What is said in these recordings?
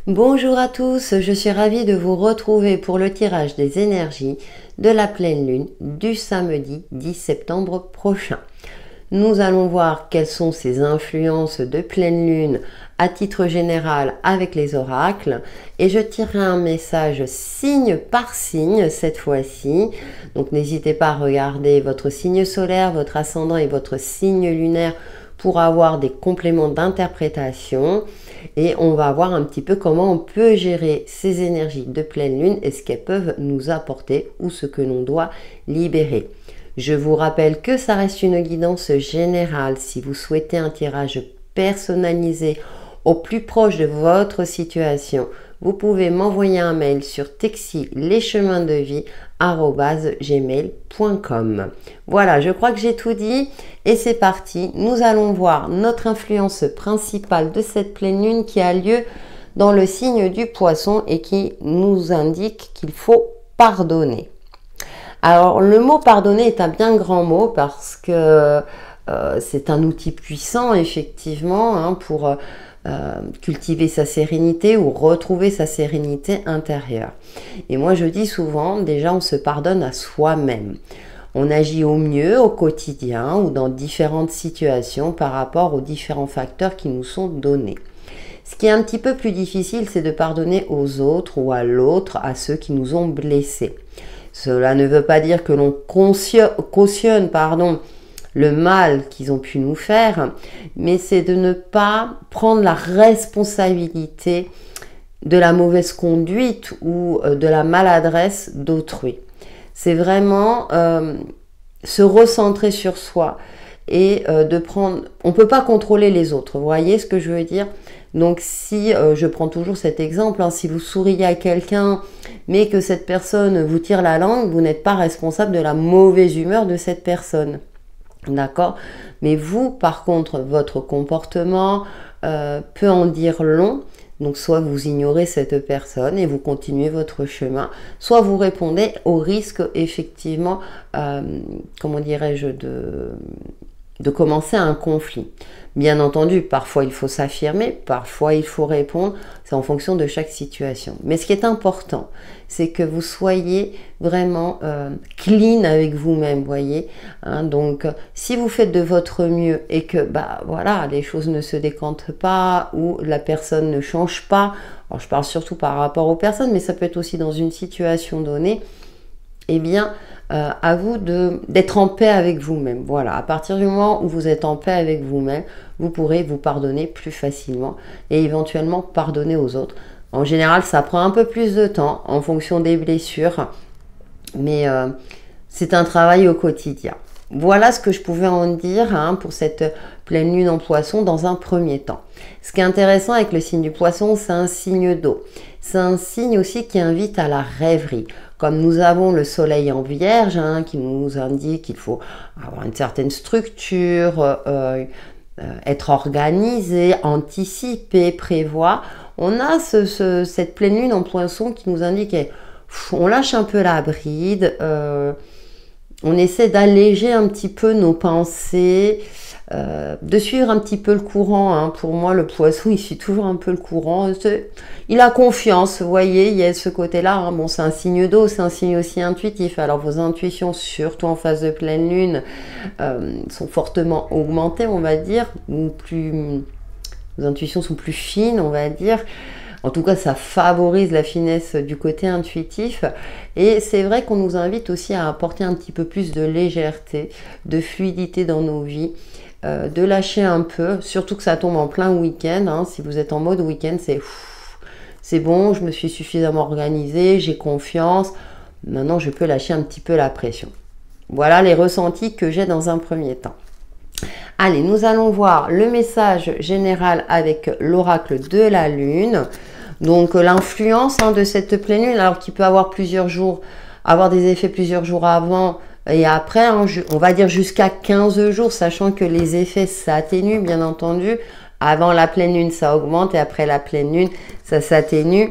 Bonjour à tous, je suis ravie de vous retrouver pour le tirage des énergies de la pleine lune du samedi 10 septembre prochain. Nous allons voir quelles sont ces influences de pleine lune à titre général avec les oracles et je tirerai un message signe par signe cette fois-ci. Donc n'hésitez pas à regarder votre signe solaire, votre ascendant et votre signe lunaire pour avoir des compléments d'interprétation et on va voir un petit peu comment on peut gérer ces énergies de pleine lune et ce qu'elles peuvent nous apporter ou ce que l'on doit libérer. Je vous rappelle que ça reste une guidance générale. Si vous souhaitez un tirage personnalisé au plus proche de votre situation, vous pouvez m'envoyer un mail sur texilecheminsdevie@gmail.com. Voilà, je crois que j'ai tout dit et c'est parti. Nous allons voir notre influence principale de cette pleine lune qui a lieu dans le signe du Poisson et qui nous indique qu'il faut pardonner. Alors, le mot pardonner est un bien grand mot parce que c'est un outil puissant, effectivement, hein, pour cultiver sa sérénité ou retrouver sa sérénité intérieure. Et moi, je dis souvent, déjà, on se pardonne à soi-même. On agit au mieux au quotidien ou dans différentes situations par rapport aux différents facteurs qui nous sont donnés. Ce qui est un petit peu plus difficile, c'est de pardonner aux autres ou à l'autre, à ceux qui nous ont blessés. Cela ne veut pas dire que l'on cautionne le mal qu'ils ont pu nous faire, mais c'est de ne pas prendre la responsabilité de la mauvaise conduite ou de la maladresse d'autrui. C'est vraiment se recentrer sur soi et de prendre... On ne peut pas contrôler les autres, vous voyez ce que je veux dire? Donc si, je prends toujours cet exemple, hein, si vous souriez à quelqu'un, mais que cette personne vous tire la langue, vous n'êtes pas responsable de la mauvaise humeur de cette personne. D'accord? Mais vous, par contre, votre comportement peut en dire long. Donc soit vous ignorez cette personne et vous continuez votre chemin, soit vous répondez au risque, effectivement, comment dirais-je, de commencer un conflit. Bien entendu, parfois il faut s'affirmer, parfois il faut répondre, c'est en fonction de chaque situation. Mais ce qui est important, c'est que vous soyez vraiment clean avec vous-même, voyez. Hein, donc, si vous faites de votre mieux et que, voilà, les choses ne se décantent pas ou la personne ne change pas, alors je parle surtout par rapport aux personnes, mais ça peut être aussi dans une situation donnée, eh bien, à vous d'être en paix avec vous-même. Voilà, à partir du moment où vous êtes en paix avec vous-même, vous pourrez vous pardonner plus facilement et éventuellement pardonner aux autres. En général, ça prend un peu plus de temps en fonction des blessures, mais c'est un travail au quotidien. Voilà ce que je pouvais en dire pour cette pleine lune en Poisson dans un premier temps. Ce qui est intéressant avec le signe du Poisson, c'est un signe d'eau. C'est un signe aussi qui invite à la rêverie. Comme nous avons le soleil en Vierge, qui nous indique qu'il faut avoir une certaine structure, être organisé, anticiper, prévoir, on a cette pleine lune en Poisson qui nous indique qu'on lâche un peu la bride, on essaie d'alléger un petit peu nos pensées, de suivre un petit peu le courant. Pour moi, le Poisson, il suit toujours un peu le courant. Il a confiance, vous voyez, il y a ce côté-là. Bon, c'est un signe d'eau, c'est un signe aussi intuitif. Alors, vos intuitions, surtout en phase de pleine lune, sont fortement augmentées, on va dire. Vos intuitions sont plus fines, on va dire. En tout cas, ça favorise la finesse du côté intuitif. Et c'est vrai qu'on nous invite aussi à apporter un petit peu plus de légèreté, de fluidité dans nos vies, de lâcher un peu, surtout que ça tombe en plein week-end. Si vous êtes en mode week-end, c'est bon, je me suis suffisamment organisée, j'ai confiance. Maintenant, je peux lâcher un petit peu la pression. Voilà les ressentis que j'ai dans un premier temps. Allez, nous allons voir le message général avec l'oracle de la Lune. Donc, l'influence de cette pleine lune, alors qu'il peut avoir plusieurs jours, avoir des effets plusieurs jours avant et après, on va dire jusqu'à 15 jours, sachant que les effets s'atténuent, bien entendu. Avant la pleine lune, ça augmente et après la pleine lune, ça s'atténue.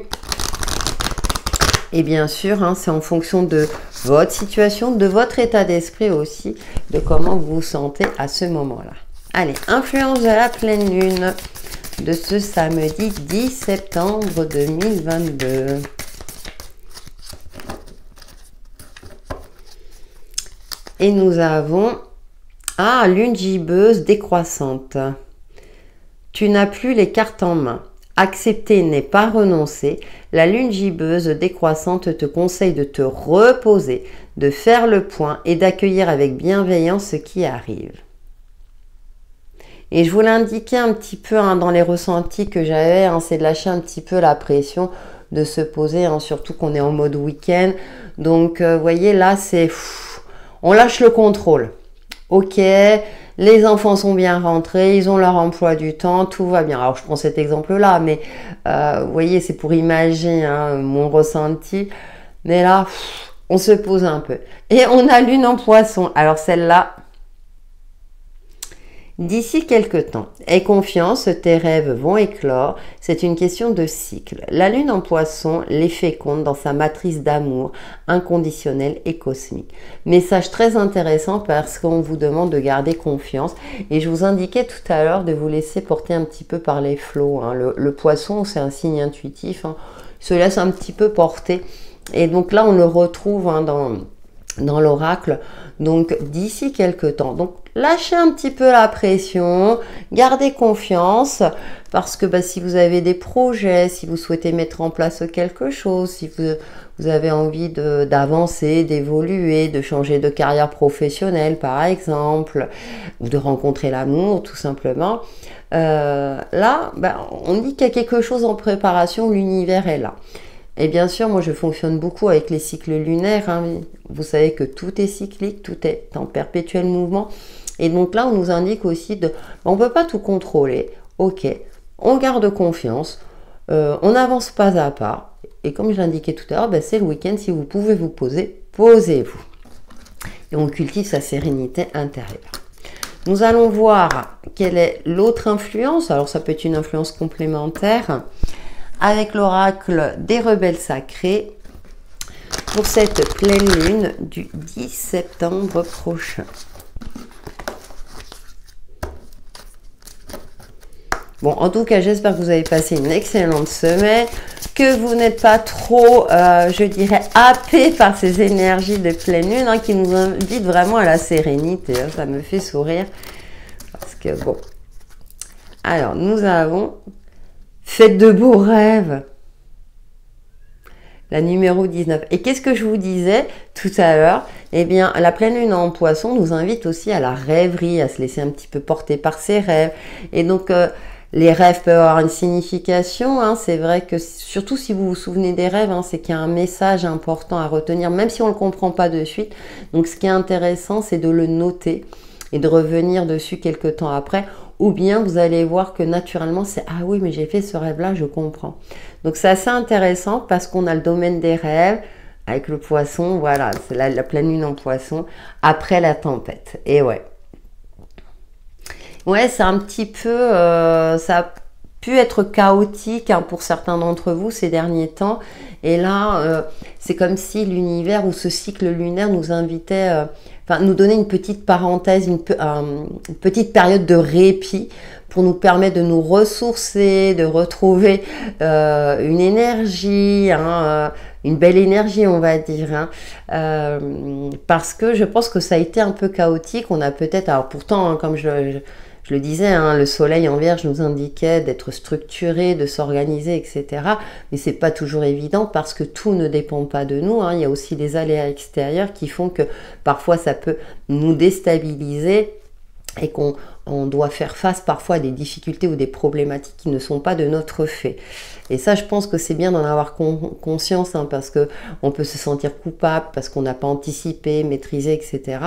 Et bien sûr, c'est en fonction de votre situation, de votre état d'esprit aussi, de comment vous vous sentez à ce moment-là. Allez, influence de la pleine lune de ce samedi 10 septembre 2022. Et nous avons lune gibbeuse décroissante. Tu n'as plus les cartes en main. Accepter n'est pas renoncer. La lune gibbeuse décroissante te conseille de te reposer, de faire le point et d'accueillir avec bienveillance ce qui arrive. Et je vous l'indiquais un petit peu dans les ressentis que j'avais, c'est de lâcher un petit peu la pression, de se poser, surtout qu'on est en mode week-end. Donc, vous voyez, là, c'est... On lâche le contrôle. Ok, les enfants sont bien rentrés, ils ont leur emploi du temps, tout va bien. Alors, je prends cet exemple-là, mais vous voyez, c'est pour imaginer mon ressenti. Mais là, on se pose un peu. Et on a lune en poisson. Alors, celle-là, d'ici quelques temps, aie confiance, tes rêves vont éclore, c'est une question de cycle. La lune en poisson les féconde dans sa matrice d'amour inconditionnel et cosmique. Message très intéressant parce qu'on vous demande de garder confiance et je vous indiquais tout à l'heure de vous laisser porter un petit peu par les flots. Le poisson, c'est un signe intuitif, il se laisse un petit peu porter et donc là on le retrouve dans l'oracle. Donc d'ici quelques temps, donc lâchez un petit peu la pression, gardez confiance parce que si vous avez des projets, si vous souhaitez mettre en place quelque chose, si vous avez envie d'avancer, d'évoluer, de changer de carrière professionnelle par exemple, ou de rencontrer l'amour tout simplement, là on dit qu'il y a quelque chose en préparation, l'univers est là. Et bien sûr, moi je fonctionne beaucoup avec les cycles lunaires. Vous savez que tout est cyclique, tout est en perpétuel mouvement. Et donc là, on nous indique aussi on ne peut pas tout contrôler. Ok, on garde confiance, on avance pas à pas. Et comme je l'indiquais tout à l'heure, c'est le week-end, si vous pouvez vous poser, posez-vous. Et on cultive sa sérénité intérieure. Nous allons voir quelle est l'autre influence. Alors ça peut être une influence complémentaire avec l'oracle des rebelles sacrés pour cette pleine lune du 10 septembre prochain. Bon, en tout cas, j'espère que vous avez passé une excellente semaine, que vous n'êtes pas trop, je dirais, happé par ces énergies de pleine lune qui nous invitent vraiment à la sérénité. Ça me fait sourire parce que, bon. Alors, nous avons... Faites de beaux rêves. La numéro 19. Et qu'est-ce que je vous disais tout à l'heure? Eh bien, la pleine lune en poisson nous invite aussi à la rêverie, à se laisser un petit peu porter par ses rêves. Et donc, les rêves peuvent avoir une signification. C'est vrai que, surtout si vous vous souvenez des rêves, c'est qu'il y a un message important à retenir, même si on ne le comprend pas de suite. Donc, ce qui est intéressant, c'est de le noter et de revenir dessus quelques temps après. Ou bien vous allez voir que naturellement c'est « Ah oui, mais j'ai fait ce rêve-là, je comprends ». Donc c'est assez intéressant parce qu'on a le domaine des rêves avec le poisson, voilà, c'est la pleine lune en poisson, après la tempête. Et ouais. Ouais, c'est un petit peu... ça a pu être chaotique pour certains d'entre vous ces derniers temps. Et là, c'est comme si l'univers ou ce cycle lunaire nous invitait... nous donner une petite parenthèse, une petite période de répit pour nous permettre de nous ressourcer, de retrouver une énergie, une belle énergie on va dire, parce que je pense que ça a été un peu chaotique. On a peut-être, alors pourtant comme je le disais, le soleil en vierge nous indiquait d'être structuré, de s'organiser, etc. Mais c'est pas toujours évident parce que tout ne dépend pas de nous. Il y a aussi les aléas extérieurs qui font que parfois ça peut nous déstabiliser et qu'on doit faire face parfois à des difficultés ou des problématiques qui ne sont pas de notre fait. Et ça, je pense que c'est bien d'en avoir conscience parce que on peut se sentir coupable, parce qu'on n'a pas anticipé, maîtrisé, etc.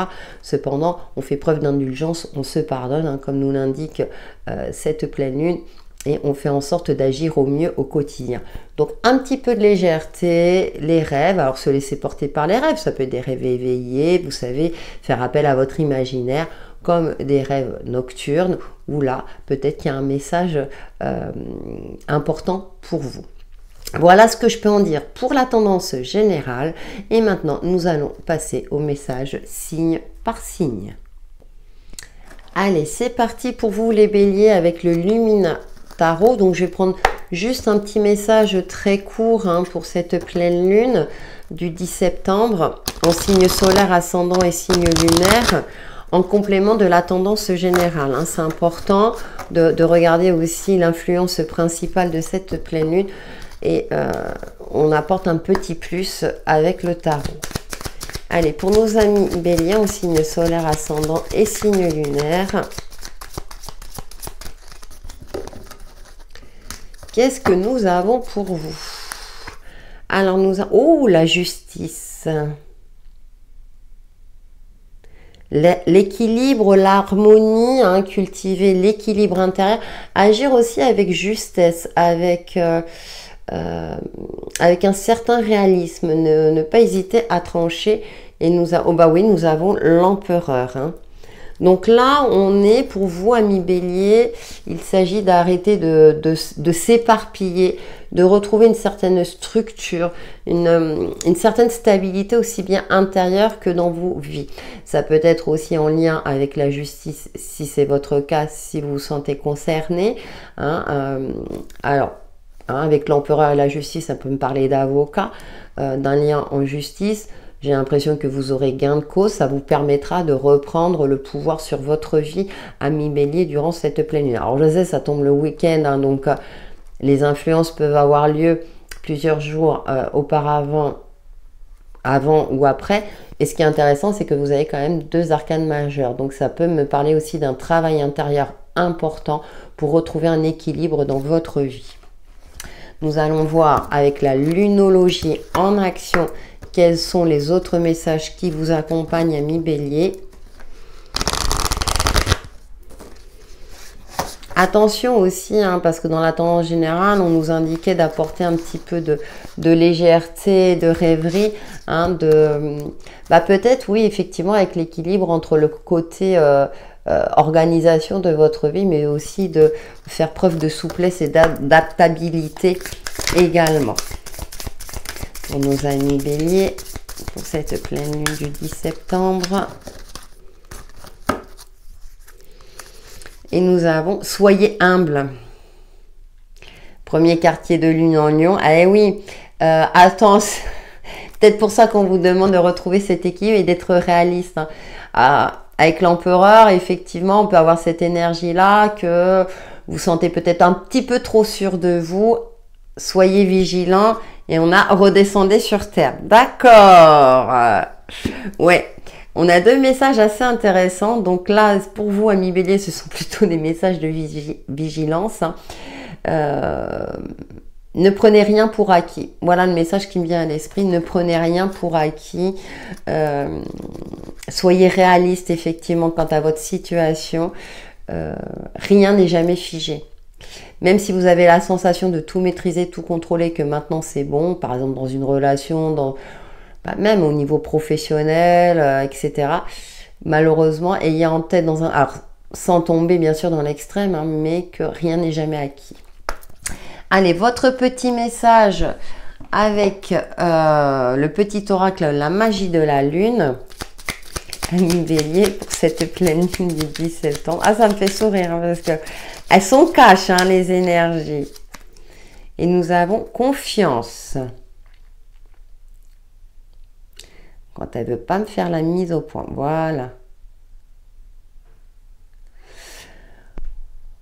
Cependant, on fait preuve d'indulgence, on se pardonne, comme nous l'indique cette pleine lune, et on fait en sorte d'agir au mieux au quotidien. Donc, un petit peu de légèreté, les rêves, alors se laisser porter par les rêves, ça peut être des rêves éveillés, vous savez, faire appel à votre imaginaire, comme des rêves nocturnes, où là, peut-être qu'il y a un message important pour vous. Voilà ce que je peux en dire pour la tendance générale. Et maintenant, nous allons passer au message signe par signe. Allez, c'est parti pour vous les béliers avec le Lumina tarot. Donc, je vais prendre juste un petit message très court hein, pour cette pleine lune du 10 septembre en signe solaire, ascendant et signe lunaire, en complément de la tendance générale. Hein. C'est important de regarder aussi l'influence principale de cette pleine lune et on apporte un petit plus avec le tarot. Allez, pour nos amis béliers en signe solaire, ascendant et signe lunaire, qu'est-ce que nous avons pour vous? Alors, nous avons... Oh, la justice. L'équilibre, l'harmonie, hein, cultiver l'équilibre intérieur. Agir aussi avec justesse, avec un certain réalisme. Ne pas hésiter à trancher. Et oh bah oui, nous avons l'empereur. Hein. Donc là, on est pour vous, amis bélier, il s'agit d'arrêter de s'éparpiller, de retrouver une certaine structure, une certaine stabilité aussi bien intérieure que dans vos vies. Ça peut être aussi en lien avec la justice, si c'est votre cas, si vous vous sentez concerné. Hein, alors, hein, avec l'empereur et la justice, ça peut me parler d'avocat, d'un lien en justice. J'ai l'impression que vous aurez gain de cause. Ça vous permettra de reprendre le pouvoir sur votre vie, amis bélier, durant cette pleine lune. Alors, je sais, ça tombe le week-end, hein, donc les influences peuvent avoir lieu plusieurs jours auparavant, avant ou après. Et ce qui est intéressant, c'est que vous avez quand même 2 arcanes majeures. Donc, ça peut me parler aussi d'un travail intérieur important pour retrouver un équilibre dans votre vie. Nous allons voir avec la lunologie en action quels sont les autres messages qui vous accompagnent, amis bélier. Attention aussi, hein, parce que dans la tendance générale, on nous indiquait d'apporter un petit peu de légèreté, de rêverie, hein, peut-être, oui, effectivement, avec l'équilibre entre le côté organisation de votre vie, mais aussi de faire preuve de souplesse et d'adaptabilité également. Pour nos amis béliers, pour cette pleine lune du 10 septembre. Et nous avons « Soyez humble ». Premier quartier de lune en lion. Eh oui, attends, peut-être pour ça qu'on vous demande de retrouver cet équilibre et d'être réaliste. Hein. Avec l'empereur, effectivement, on peut avoir cette énergie-là que vous sentez peut-être un petit peu trop sûr de vous. Soyez vigilants. Et on a redescendu sur terre. D'accord. Ouais. On a 2 messages assez intéressants. Donc là, pour vous, amis bélier, ce sont plutôt des messages de vigilance. Hein. Ne prenez rien pour acquis. Voilà le message qui me vient à l'esprit. Ne prenez rien pour acquis. Soyez réaliste, effectivement, quant à votre situation. Rien n'est jamais figé. Même si vous avez la sensation de tout maîtriser, tout contrôler, que maintenant c'est bon, par exemple dans une relation, même au niveau professionnel, etc. Malheureusement, ayez en tête alors, sans tomber bien sûr dans l'extrême, hein, mais que rien n'est jamais acquis. Allez, votre petit message avec le petit oracle, la magie de la lune. Amis bélier, pour cette pleine lune du 10 septembre. Ah, ça me fait sourire, hein, parce que elles sont cash, hein, les énergies. Et nous avons confiance. Quand elle ne veut pas me faire la mise au point. Voilà.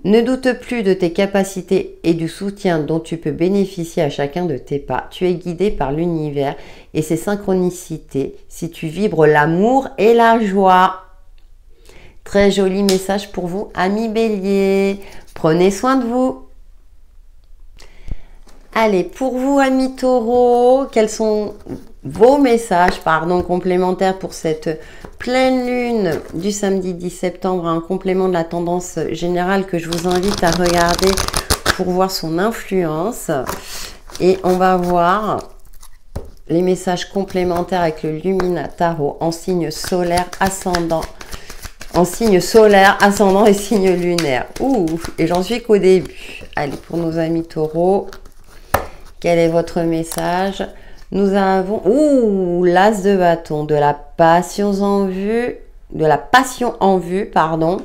Ne doute plus de tes capacités et du soutien dont tu peux bénéficier à chacun de tes pas. Tu es guidé par l'univers et ses synchronicités si tu vibres l'amour et la joie. Très joli message pour vous, amis bélier. Prenez soin de vous. Allez, pour vous, amis taureaux, quels sont vos messages, complémentaires pour cette pleine lune du samedi 10 septembre, un complément de la tendance générale que je vous invite à regarder pour voir son influence. Et on va voir les messages complémentaires avec le Lumina Tarot en signe solaire ascendant. En signe solaire, ascendant et signe lunaire. Ouh, et j'en suis qu'au début. Allez, pour nos amis taureaux, quel est votre message? Nous avons, l'as de bâton, de la passion en vue, pardon.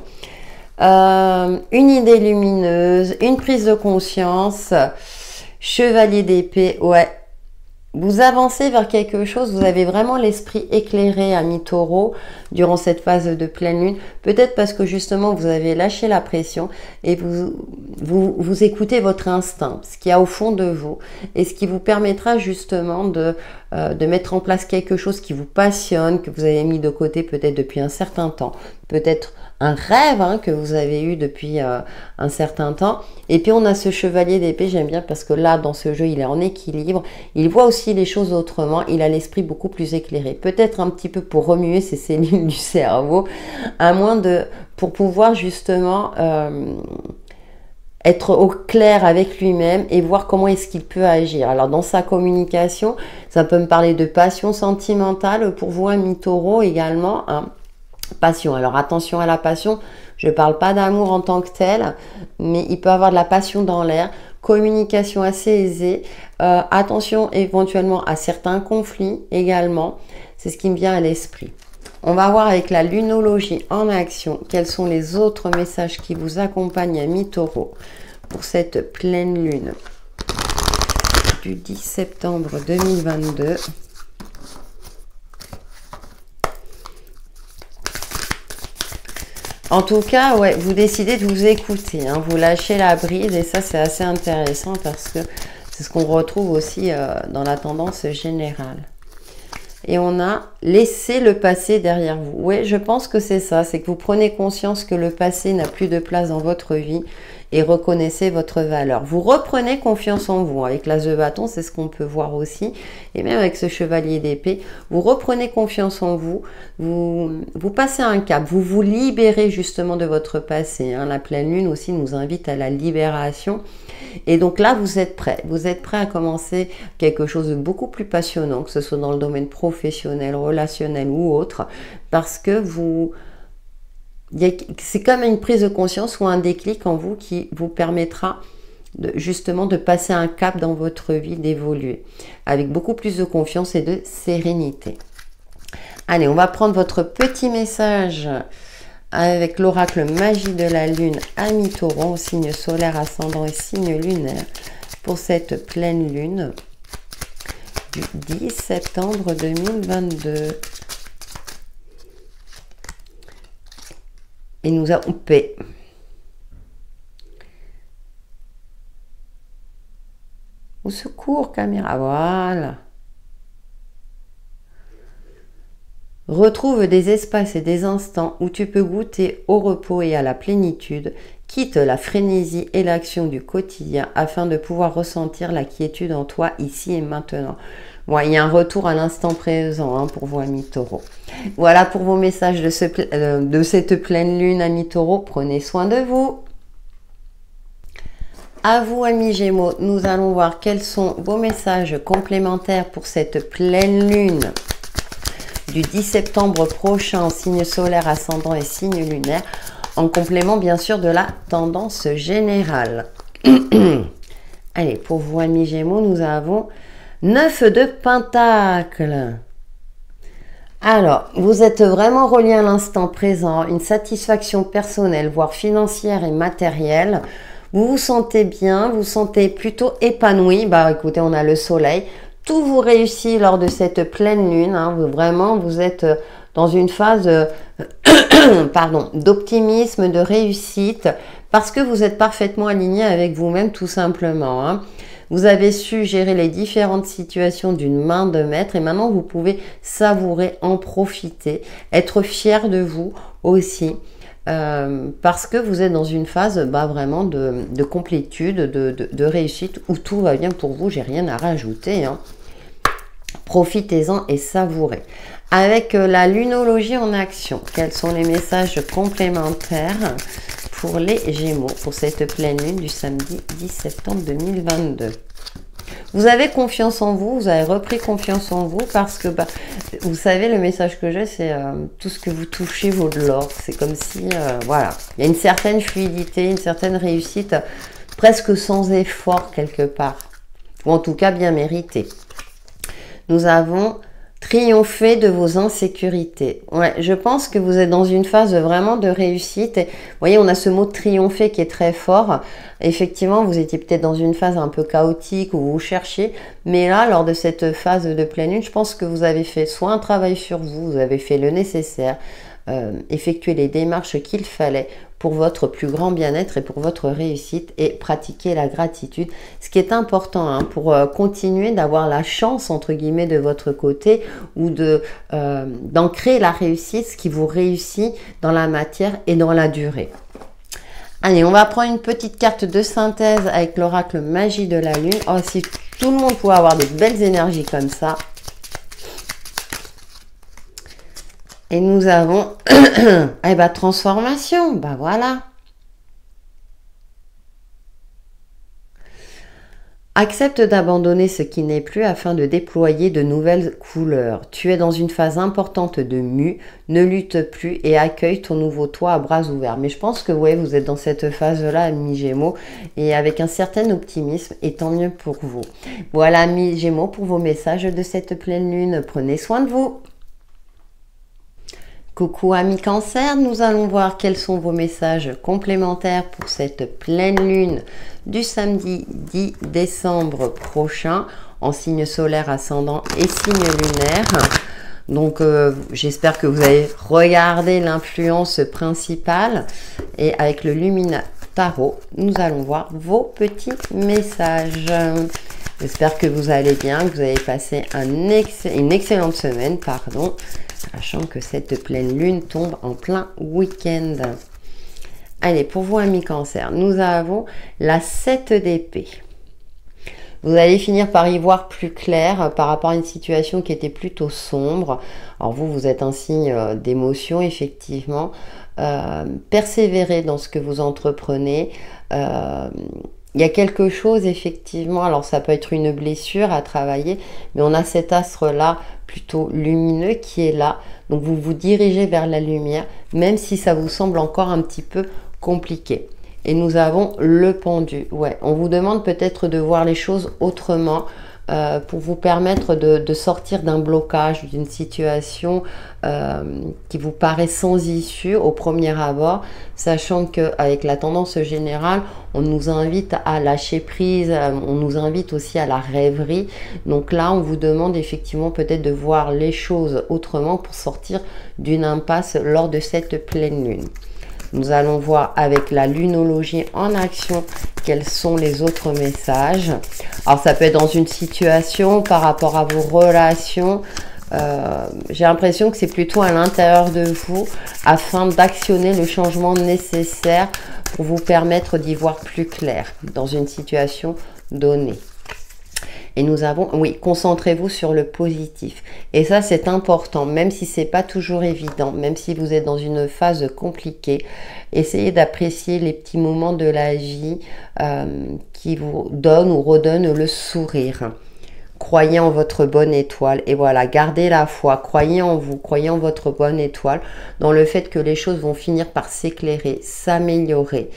une idée lumineuse, une prise de conscience, chevalier d'épée, ouais. Vous avancez vers quelque chose, vous avez vraiment l'esprit éclairé, ami Taureau, durant cette phase de pleine lune. Peut-être parce que justement, vous avez lâché la pression et vous écoutez votre instinct, ce qu'il y a au fond de vous et ce qui vous permettra justement de mettre en place quelque chose qui vous passionne, que vous avez mis de côté peut-être depuis un certain temps, peut-être un rêve que vous avez eu depuis un certain temps. Et puis on a ce chevalier d'épée, j'aime bien parce que là dans ce jeu il est en équilibre, il voit aussi les choses autrement, il a l'esprit beaucoup plus éclairé, peut-être un petit peu pour remuer ses cellules du cerveau, à moins pour pouvoir justement être au clair avec lui-même et voir comment est-ce qu'il peut agir. Alors dans sa communication, ça peut me parler de passion sentimentale pour vous, ami Taureau également, passion. Alors attention à la passion, je ne parle pas d'amour en tant que tel, mais il peut avoir de la passion dans l'air, communication assez aisée, attention éventuellement à certains conflits également, c'est ce qui me vient à l'esprit. On va voir avec la lunologie en action quels sont les autres messages qui vous accompagnent, ami Taureau, pour cette pleine lune du 10 septembre 2022. En tout cas, ouais, vous décidez de vous écouter, vous lâchez la bride et ça c'est assez intéressant parce que c'est ce qu'on retrouve aussi dans la tendance générale. Et on a laissé le passé derrière vous. Oui, je pense que c'est ça, c'est que vous prenez conscience que le passé n'a plus de place dans votre vie et reconnaissez votre valeur. Vous reprenez confiance en vous. Avec l'as de bâton, c'est ce qu'on peut voir aussi. Et même avec ce chevalier d'épée, vous reprenez confiance en vous. Vous passez un cap. Vous vous libérez justement de votre passé. La pleine lune aussi nous invite à la libération. Et donc là, vous êtes prêt. Vous êtes prêt à commencer quelque chose de beaucoup plus passionnant, que ce soit dans le domaine professionnel, relationnel ou autre, parce que c'est comme une prise de conscience ou un déclic en vous qui vous permettra justement de passer un cap dans votre vie, d'évoluer avec beaucoup plus de confiance et de sérénité. Allez, on va prendre votre petit message avec l'oracle magie de la lune, ami Taureau, signe solaire, ascendant et signe lunaire, pour cette pleine lune du 10 septembre 2022. Et nous avons paix. Au secours, caméra, voilà. Retrouve des espaces et des instants où tu peux goûter au repos et à la plénitude. Quitte la frénésie et l'action du quotidien afin de pouvoir ressentir la quiétude en toi ici et maintenant. Bon, il y a un retour à l'instant présent pour vous, amis Taureau. Voilà pour vos messages de cette pleine lune, amis Taureau. Prenez soin de vous. À vous, amis Gémeaux, nous allons voir quels sont vos messages complémentaires pour cette pleine lune du 10 septembre prochain en signe solaire, ascendant et signe lunaire, en complément bien sûr de la tendance générale. Allez, pour vous, amis Gémeaux, nous avons 9 de Pentacles. Alors, vous êtes vraiment relié à l'instant présent, une satisfaction personnelle, voire financière et matérielle. Vous vous sentez bien, vous vous sentez plutôt épanoui. Bah écoutez, on a le soleil. Tout vous réussit lors de cette pleine lune. Vraiment, vous êtes dans une phase d'optimisme, de réussite, parce que vous êtes parfaitement aligné avec vous-même tout simplement. Vous avez su gérer les différentes situations d'une main de maître et maintenant vous pouvez savourer, en profiter, être fier de vous aussi. Parce que vous êtes dans une phase vraiment de complétude, de réussite où tout va bien pour vous. J'ai rien à rajouter. Profitez-en et savourez. Avec la lunologie en action, quels sont les messages complémentaires pour les Gémeaux pour cette pleine lune du samedi 10 septembre 2022? Vous avez confiance en vous, vous avez repris confiance en vous parce que, vous savez, le message que j'ai, c'est tout ce que vous touchez vaut de l'or. C'est comme si, voilà, il y a une certaine fluidité, une certaine réussite, presque sans effort quelque part, ou en tout cas bien méritée. Nous avons Triompher de vos insécurités. Ouais, je pense que vous êtes dans une phase vraiment de réussite. Et, vous voyez, on a ce mot triompher qui est très fort. Effectivement, vous étiez peut-être dans une phase un peu chaotique où vous cherchiez. Mais là, lors de cette phase de pleine lune, je pense que vous avez fait soit un travail sur vous, vous avez fait le nécessaire, effectué les démarches qu'il fallait pour votre plus grand bien-être et pour votre réussite et pratiquer la gratitude. Ce qui est important hein, pour continuer d'avoir la chance, entre guillemets, de votre côté ou d'ancrer la réussite, ce qui vous réussit dans la matière et dans la durée. Allez, on va prendre une petite carte de synthèse avec l'oracle Magie de la Lune. Oh, si tout le monde pouvait avoir des belles énergies comme ça. Et nous avons eh ben, transformation, ben voilà. Accepte d'abandonner ce qui n'est plus afin de déployer de nouvelles couleurs. Tu es dans une phase importante de mue, ne lutte plus et accueille ton nouveau toi à bras ouverts. Mais je pense que ouais, vous êtes dans cette phase-là, mi-Gémeaux, et avec un certain optimisme, et tant mieux pour vous. Voilà, mi-Gémeaux, pour vos messages de cette pleine lune. Prenez soin de vous. Coucou amis Cancer, nous allons voir quels sont vos messages complémentaires pour cette pleine lune du samedi 10 décembre prochain en signe solaire ascendant et signe lunaire. Donc j'espère que vous avez regardé l'influence principale et avec le Lumina Tarot, nous allons voir vos petits messages. J'espère que vous allez bien, que vous avez passé une excellente semaine, pardon. Sachant que cette pleine lune tombe en plein week-end. Allez, pour vous amis Cancer, nous avons la 7 d'épée. Vous allez finir par y voir plus clair par rapport à une situation qui était plutôt sombre. Alors vous êtes un signe d'émotion, effectivement. Persévérez dans ce que vous entreprenez. Il y a quelque chose, effectivement, alors ça peut être une blessure à travailler, mais on a cet astre-là plutôt lumineux qui est là. Donc vous vous dirigez vers la lumière, même si ça vous semble encore un petit peu compliqué. Et nous avons le pendu. Ouais, on vous demande peut-être de voir les choses autrement pour vous permettre de sortir d'un blocage, d'une situation qui vous paraît sans issue au premier abord, sachant qu'avec la tendance générale, on nous invite à lâcher prise, on nous invite aussi à la rêverie. Donc là, on vous demande effectivement peut-être de voir les choses autrement pour sortir d'une impasse lors de cette pleine lune. Nous allons voir avec la lunologie en action quels sont les autres messages. Alors ça peut être dans une situation par rapport à vos relations. J'ai l'impression que c'est plutôt à l'intérieur de vous afin d'actionner le changement nécessaire pour vous permettre d'y voir plus clair dans une situation donnée. Et nous avons, oui, concentrez-vous sur le positif. Et ça, c'est important, même si c'est pas toujours évident, même si vous êtes dans une phase compliquée, essayez d'apprécier les petits moments de la vie qui vous donnent ou redonnent le sourire. Croyez en votre bonne étoile et voilà, gardez la foi, croyez en vous, croyez en votre bonne étoile, dans le fait que les choses vont finir par s'éclairer, s'améliorer,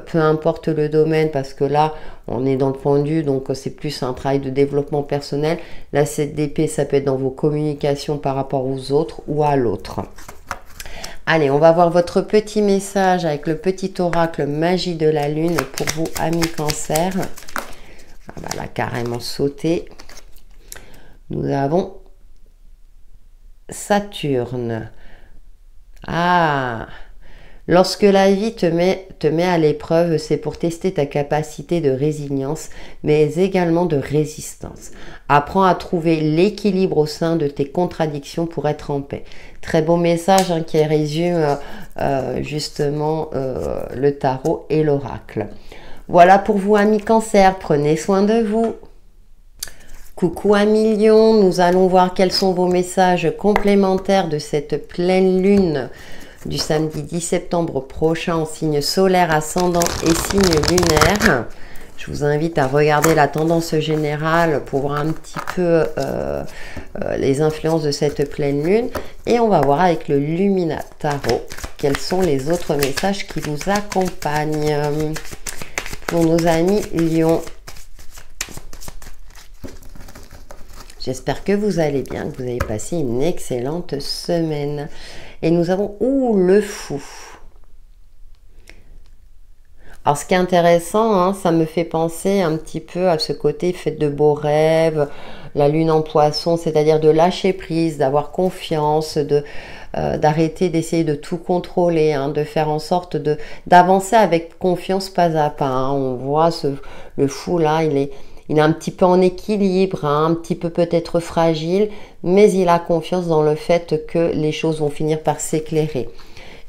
peu importe le domaine, parce que là, on est dans le pendu, donc c'est plus un travail de développement personnel. La 7 d'épée, ça peut être dans vos communications par rapport aux autres ou à l'autre. Allez, on va voir votre petit message avec le petit oracle Magie de la Lune pour vous, amis Cancer. Ah bah là, carrément sauté. Nous avons Saturne. Ah, lorsque la vie te met à l'épreuve, c'est pour tester ta capacité de résilience, mais également de résistance. Apprends à trouver l'équilibre au sein de tes contradictions pour être en paix. Très beau message hein, qui résume justement le tarot et l'oracle. Voilà pour vous, amis Cancer. Prenez soin de vous. Coucou amis Lion, nous allons voir quels sont vos messages complémentaires de cette pleine lune du samedi 10 septembre prochain en signe solaire ascendant et signe lunaire. Je vous invite à regarder la tendance générale pour voir un petit peu les influences de cette pleine lune. Et on va voir avec le Lumina Tarot quels sont les autres messages qui vous accompagnent. Pour nos amis Lion. J'espère que vous allez bien, que vous avez passé une excellente semaine. Et nous avons, le fou. Alors, ce qui est intéressant, hein, ça me fait penser un petit peu à ce côté faites de beaux rêves, la lune en poisson, c'est-à-dire de lâcher prise, d'avoir confiance, d'arrêter d'essayer de tout contrôler, hein, de faire en sorte d'avancer avec confiance pas à pas. Hein. On voit le fou là, il est un petit peu en équilibre, hein, un petit peu peut-être fragile, mais il a confiance dans le fait que les choses vont finir par s'éclairer.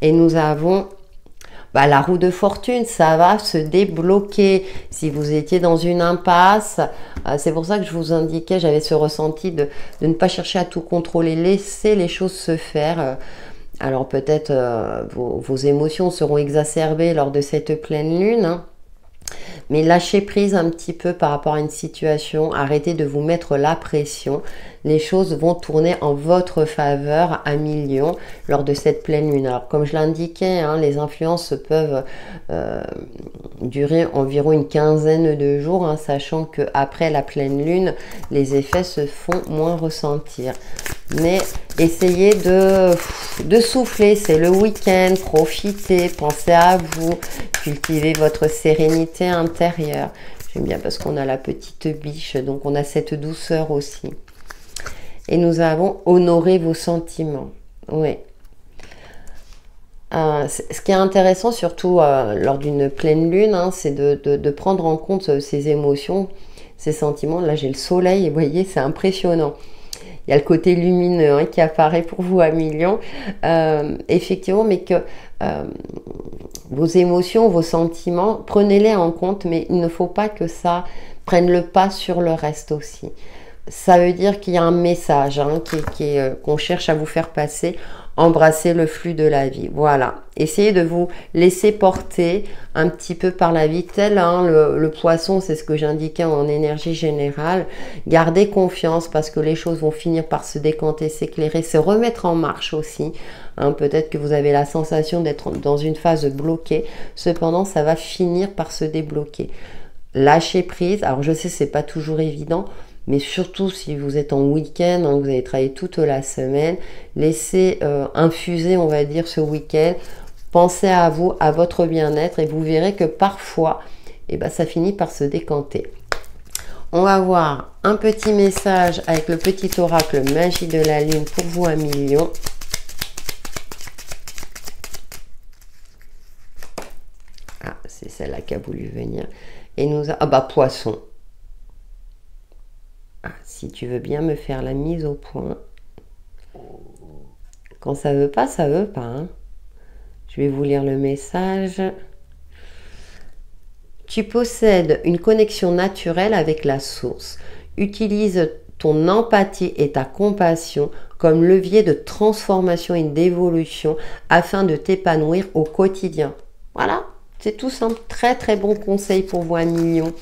Et nous avons la roue de fortune, ça va se débloquer. Si vous étiez dans une impasse, c'est pour ça que je vous indiquais, j'avais ce ressenti de ne pas chercher à tout contrôler, laisser les choses se faire. Alors peut-être vos émotions seront exacerbées lors de cette pleine lune, hein. Mais lâchez prise un petit peu par rapport à une situation, arrêtez de vous mettre la pression. Les choses vont tourner en votre faveur à millions lors de cette pleine lune. Alors comme je l'indiquais, hein, les influences peuvent durer environ une quinzaine de jours, hein, sachant qu'après la pleine lune, les effets se font moins ressentir. Mais essayez de souffler, c'est le week-end, profitez, pensez à vous, cultivez votre sérénité intérieure. J'aime bien parce qu'on a la petite biche, donc on a cette douceur aussi. Et nous avons honoré vos sentiments. Oui. Ce qui est intéressant, surtout lors d'une pleine lune, hein, c'est de prendre en compte ses émotions, ses sentiments. Là, j'ai le soleil et vous voyez, c'est impressionnant. Il y a le côté lumineux, hein, qui apparaît pour vous à millions. Effectivement, mais que vos émotions, vos sentiments, prenez-les en compte, mais il ne faut pas que ça prenne le pas sur le reste aussi. Ça veut dire qu'il y a un message, hein, qu'on cherche à vous faire passer. Embrasser le flux de la vie. Voilà. Essayez de vous laisser porter un petit peu par la vie. Tel, hein, le poisson, c'est ce que j'indiquais en énergie générale. Gardez confiance parce que les choses vont finir par se décanter, s'éclairer, se remettre en marche aussi. Hein, peut-être que vous avez la sensation d'être dans une phase bloquée. Cependant, ça va finir par se débloquer. Lâchez prise. Alors, je sais, c'est pas toujours évident. Mais surtout, si vous êtes en week-end, hein, vous avez travaillé toute la semaine, laissez infuser, on va dire, ce week-end. Pensez à vous, à votre bien-être et vous verrez que parfois, ça finit par se décanter. On va voir un petit message avec le petit oracle magie de la lune pour vous à million. Ah, c'est celle-là qui a voulu venir. Et nous poisson. Si tu veux bien me faire la mise au point. Quand ça veut pas, ça veut pas. Hein. Je vais vous lire le message. Tu possèdes une connexion naturelle avec la source. Utilise ton empathie et ta compassion comme levier de transformation et d'évolution afin de t'épanouir au quotidien. Voilà. C'est tout simple, très très bon conseil pour vous à million.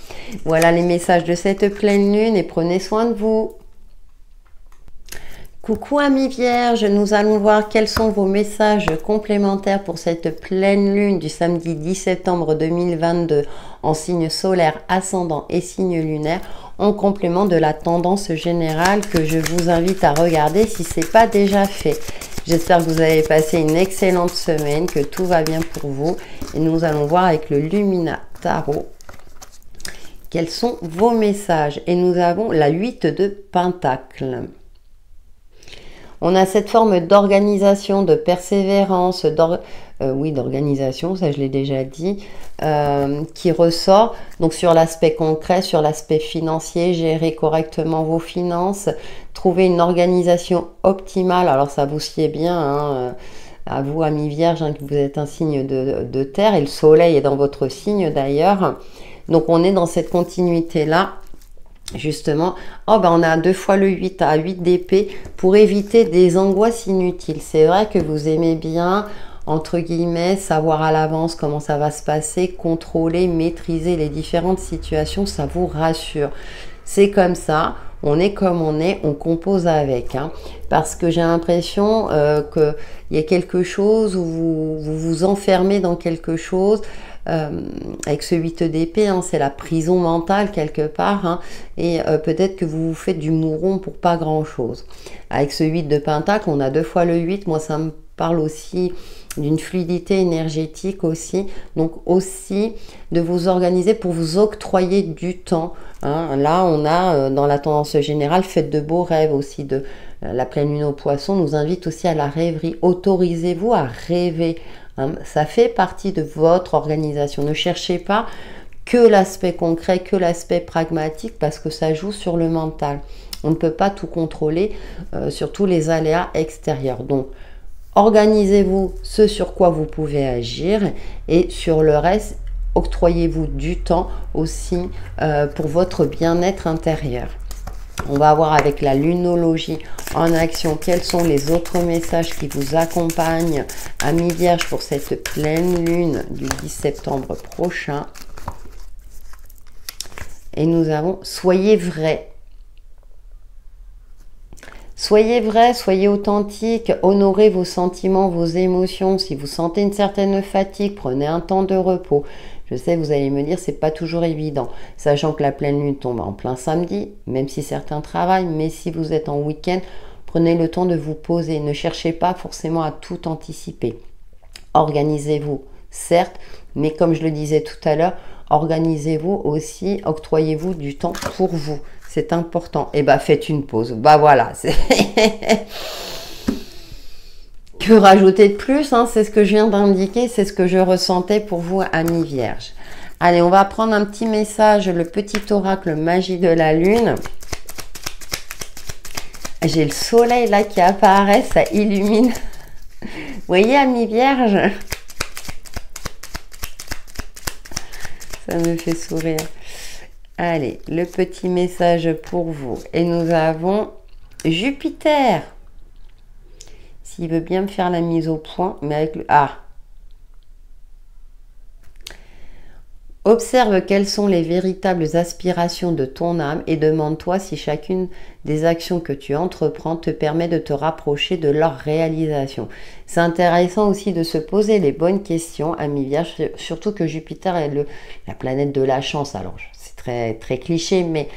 Voilà les messages de cette pleine lune et prenez soin de vous. Coucou amis vierges, nous allons voir quels sont vos messages complémentaires pour cette pleine lune du samedi 10 septembre 2022 en signe solaire, ascendant et signe lunaire en complément de la tendance générale que je vous invite à regarder si ce n'est pas déjà fait. J'espère que vous avez passé une excellente semaine, que tout va bien pour vous. Et nous allons voir avec le Lumina Tarot quels sont vos messages. Et nous avons la 8 de Pentacles. On a cette forme d'organisation, de persévérance, d'organisation, ça je l'ai déjà dit, qui ressort donc sur l'aspect concret, sur l'aspect financier, gérer correctement vos finances, trouver une organisation optimale. Alors ça vous sied bien, hein, à vous amis vierges, hein, que vous êtes un signe de terre et le soleil est dans votre signe d'ailleurs. Donc on est dans cette continuité là. Justement, on a 2 fois le 8 à 8 d'épée pour éviter des angoisses inutiles. C'est vrai que vous aimez bien, entre guillemets, savoir à l'avance comment ça va se passer, contrôler, maîtriser les différentes situations, ça vous rassure. C'est comme ça, on est comme on est, on compose avec. Hein, parce que j'ai l'impression qu'il y a quelque chose où vous vous enfermez dans quelque chose. avec ce 8 d'épée, hein, c'est la prison mentale quelque part, hein, et peut-être que vous vous faites du mouron pour pas grand chose. Avec ce 8 de pentacle, on a 2 fois le 8, moi ça me parle aussi d'une fluidité énergétique aussi, donc aussi de vous organiser pour vous octroyer du temps, hein. Là on a dans la tendance générale, faites de beaux rêves aussi, de la pleine lune au poisson nous invite aussi à la rêverie, autorisez-vous à rêver, hein. Ça fait partie de votre organisation, ne cherchez pas que l'aspect concret, que l'aspect pragmatique, parce que ça joue sur le mental, on ne peut pas tout contrôler, surtout les aléas extérieurs, donc organisez-vous ce sur quoi vous pouvez agir et sur le reste, octroyez-vous du temps aussi pour votre bien-être intérieur. On va voir avec la lunologie en action quels sont les autres messages qui vous accompagnent, amis vierges, pour cette pleine lune du 10 septembre prochain. Et nous avons soyez vrai. Soyez vrai, soyez authentique, honorez vos sentiments, vos émotions. Si vous sentez une certaine fatigue, prenez un temps de repos. Je sais, vous allez me dire, c'est pas toujours évident, sachant que la pleine lune tombe en plein samedi, même si certains travaillent, mais si vous êtes en week-end, prenez le temps de vous poser. Ne cherchez pas forcément à tout anticiper. Organisez-vous, certes, mais comme je le disais tout à l'heure, organisez-vous aussi, octroyez-vous du temps pour vous. C'est important. Et bah faites une pause. Bah voilà. Que rajouter de plus, hein, c'est ce que je viens d'indiquer, c'est ce que je ressentais pour vous, amis vierges. Allez, on va prendre un petit message, le petit oracle magie de la lune. J'ai le soleil là qui apparaît, ça illumine. Vous voyez, amis vierges? Ça me fait sourire. Allez, le petit message pour vous. Et nous avons Jupiter. S'il veut bien me faire la mise au point, mais avec le... Ah! Observe quelles sont les véritables aspirations de ton âme et demande-toi si chacune des actions que tu entreprends te permet de te rapprocher de leur réalisation. C'est intéressant aussi de se poser les bonnes questions, amis vierges, surtout que Jupiter est la planète de la chance. Alors, c'est très cliché, mais